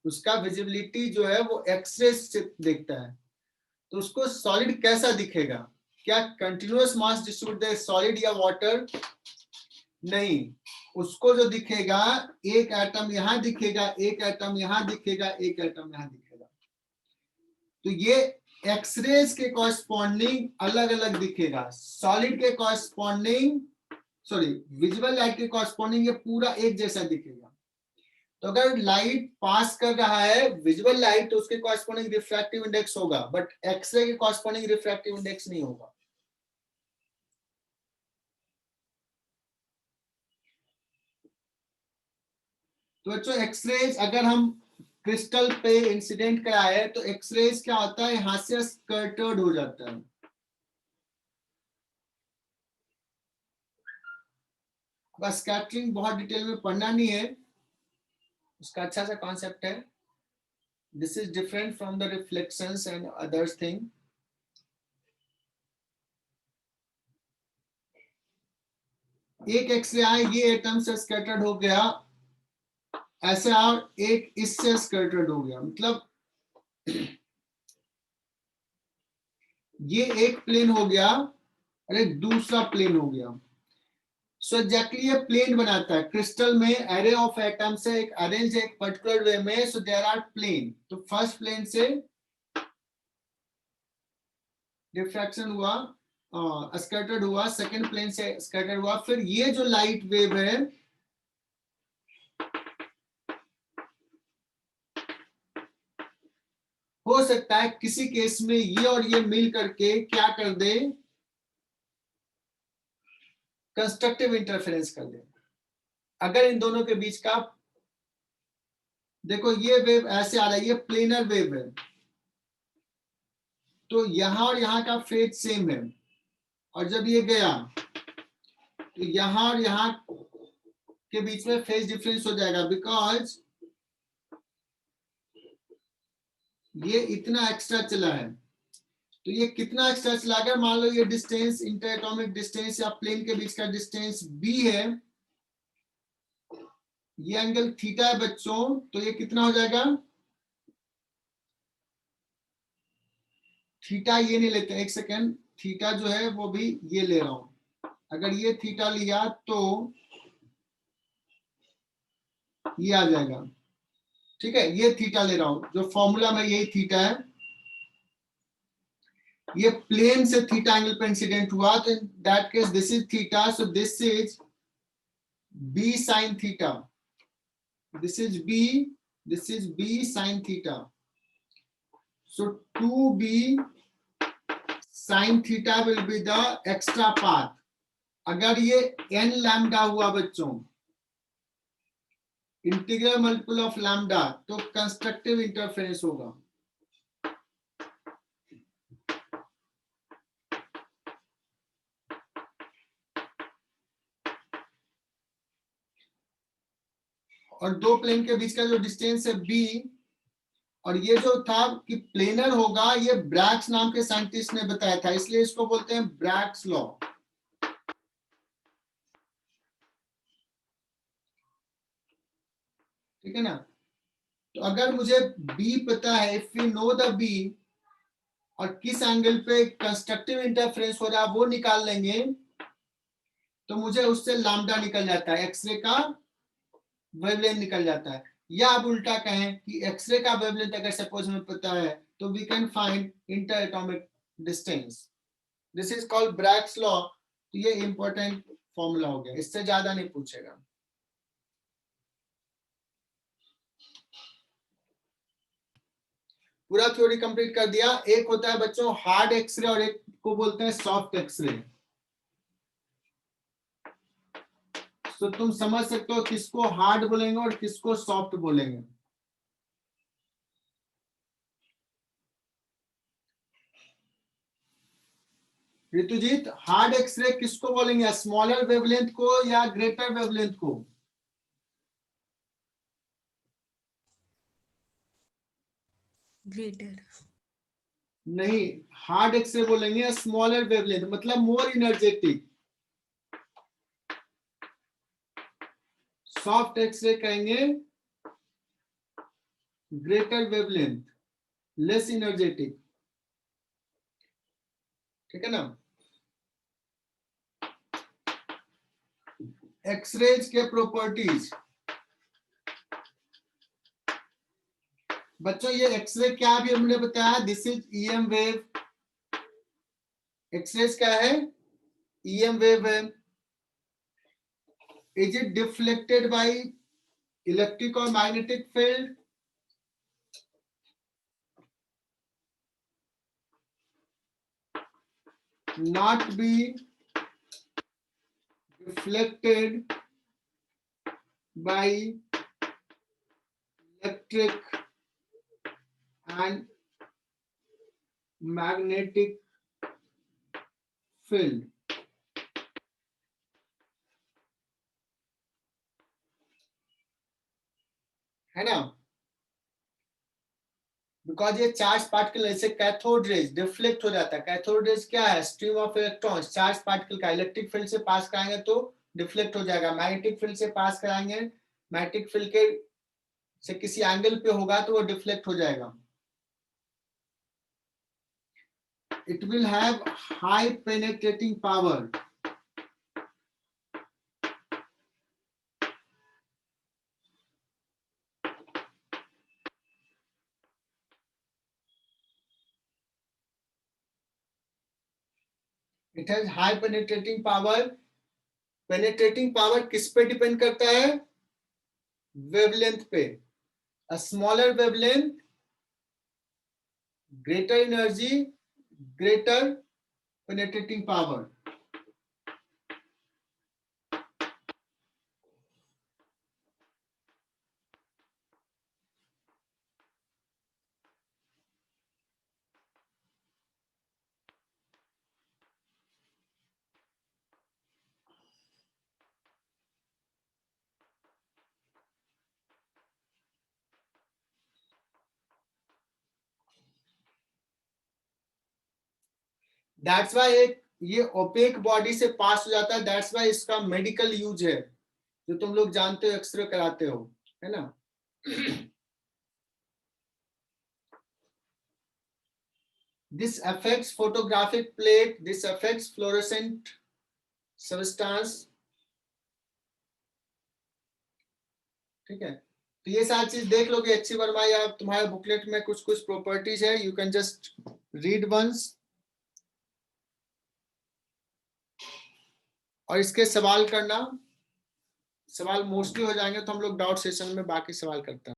उसका विजिबिलिटी जो है वो एक्सरे से देखता है, तो उसको सॉलिड कैसा दिखेगा? क्या कंटिन्यूअस मास डिस्ट्रीब्यूटेड है, सॉलिड या वाटर? नहीं, उसको जो दिखेगा, एक एटम यहां दिखेगा, एक एटम यहां दिखेगा, एक एटम यहां दिखेगा। तो ये एक्सरेज के कॉरेस्पॉन्डिंग अलग अलग दिखेगा, सॉलिड के कॉरेस्पॉन्डिंग, सॉरी विजिबल लाइट के कॉरेस्पॉन्डिंग ये पूरा एक जैसा दिखेगा। तो अगर लाइट पास कर रहा है विजुअल लाइट, तो उसके कॉरेस्पॉन्डिंग रिफ्रैक्टिव इंडेक्स होगा, बट एक्सरे के कॉरेस्पॉन्डिंग रिफ्रैक्टिव इंडेक्स नहीं होगा। तो बच्चों एक्सरेज अगर हम क्रिस्टल पे इंसिडेंट कराए तो एक्सरेज क्या होता है, यहां से स्कर्टेड हो जाता है। बस स्कैटरिंग बहुत डिटेल में पढ़ना नहीं है, उसका अच्छा सा कॉन्सेप्ट है। This is different from the reflections and others thing. एक एक्सरे आए, ये एटम से स्कैटर्ड हो गया ऐसे, और एक इससे स्कैटर्ड हो गया, मतलब ये एक प्लेन हो गया और एक दूसरा प्लेन हो गया। सो एग्जैक्टली ये प्लेन बनाता है। क्रिस्टल में एरे ऑफ एटम्स है, एक अरेंज है एक पर्टिकुलर वे में, सो देयर आर प्लेन। तो फर्स्ट प्लेन से डिफ्रैक्शन हुआ, स्कैटर्ड हुआ, सेकंड प्लेन से स्कैटर्ड हुआ, फिर ये जो लाइट वेव है हो सकता है किसी केस में ये और ये मिल करके क्या कर दे, कंस्ट्रक्टिव इंटरफेरेंस कर दे। अगर इन दोनों के बीच का, देखो ये वेव ऐसे आ रहा है, ये प्लेनर वेव है, तो यहां और यहां का फेज सेम है, और जब ये गया तो यहां और यहां के बीच में फेज डिफरेंस हो जाएगा, बिकॉज ये इतना एक्स्ट्रा चला है। तो ये कितना एक्स्ट्रा चला गया, मान लो ये डिस्टेंस, इंटर एटॉमिक डिस्टेंस या प्लेन के बीच का डिस्टेंस b है, ये एंगल थीटा है बच्चों, तो ये कितना हो जाएगा, थीटा ये नहीं लेते, एक सेकेंड, थीटा जो है वो भी ये ले रहा हूं। अगर ये थीटा लिया तो ये आ जाएगा, ठीक है, ये थीटा ले रहा हूं, जो फॉर्मूला में यही थीटा है, ये प्लेन से थीटा एंगल पे इंसिडेंट हुआ, तो in that case this is theta, so this is b sin theta, this is b sin theta, so 2b sin theta will be the extra path। अगर ये n lambda हुआ बच्चों, integral multiple of lambda, तो constructive interference होगा। और दो plane के बीच का जो डिस्टेंस है b, और ये जो था कि प्लेनर होगा, ये ब्रैग्स नाम के साइंटिस्ट ने बताया था, इसलिए इसको बोलते हैं ब्रैग्स लॉ। ठीक है ना, तो अगर मुझे b पता है, if we know the b, और किस एंगल पे कंस्ट्रक्टिव इंटरफेरेंस हो रहा है वो निकाल लेंगे, तो मुझे उससे लैम्डा निकल जाता है, एक्सरे का वेवलेंथ निकल जाता है। या आप उल्टा कहें कि एक्सरे का वेवलेंथ अगर सपोज हमें पता है, तो we can find inter atomic distance, this is called Bragg's law. तो ये इंपॉर्टेंट फॉर्मूला हो गया, इससे ज्यादा नहीं पूछेगा। पूरा थ्योरी कंप्लीट कर दिया। एक होता है बच्चों हार्ड एक्सरे, और एक को बोलते हैं सॉफ्ट एक्सरे। तो तुम समझ सकते हो किसको हार्ड बोलेंगे और किसको सॉफ्ट बोलेंगे। ऋतुजीत, हार्ड एक्सरे किसको बोलेंगे, स्मॉलर वेवलेंथ को या ग्रेटर वेवलेंथ को? ग्रेटर। नहीं, हार्ड एक्सरे बोलेंगे स्मॉलर वेवलेंथ, मतलब मोर इनर्जेटिक। सॉफ्ट एक्सरे कहेंगे ग्रेटर वेवलेंथ, लेस इनर्जेटिक। ठीक है ना। एक्सरेज के प्रॉपर्टीज बच्चों, ये एक्सरे क्या भी हमने बताया, this is EM wave. X rays क्या है, ईएम वेव है। Is it deflected by electric और magnetic field? not be reflected by electric and magnetic field। है ना, बिकॉज ये चार्ज पार्टिकल, ऐसे कैथोड रेज डिफ्लेक्ट हो जाता है। कैथोड रेज क्या है, stream of electrons, charge particle का इलेक्ट्रिक फील्ड से पास कराएंगे तो डिफ्लेक्ट हो जाएगा, मैग्नेटिक फील्ड से पास कराएंगे, मैग्नेटिक फील्ड के से किसी एंगल पे होगा तो वो डिफ्लेक्ट हो जाएगा। It will have high penetrating power, it has high penetrating power. Penetrating power किस पे डिपेंड करता है? वेवलेंथ पे। A smaller wavelength, greater energy, greater penetrating power. That's why ये ओपेक बॉडी से पास हो जाता है, दैट्स वाई इसका मेडिकल यूज है, जो तुम लोग जानते हो, एक्सरे कराते हो, है ना। This affects photographic plate, this affects fluorescent substance. ठीक है, तो ये सारी चीज देख लोगे अच्छी वर्मा, या तुम्हारे बुकलेट में कुछ कुछ प्रॉपर्टीज है, you can just read once और इसके सवाल करना। सवाल मोस्टली हो जाएंगे तो हम लोग डाउट सेशन में बाकी सवाल करते हैं।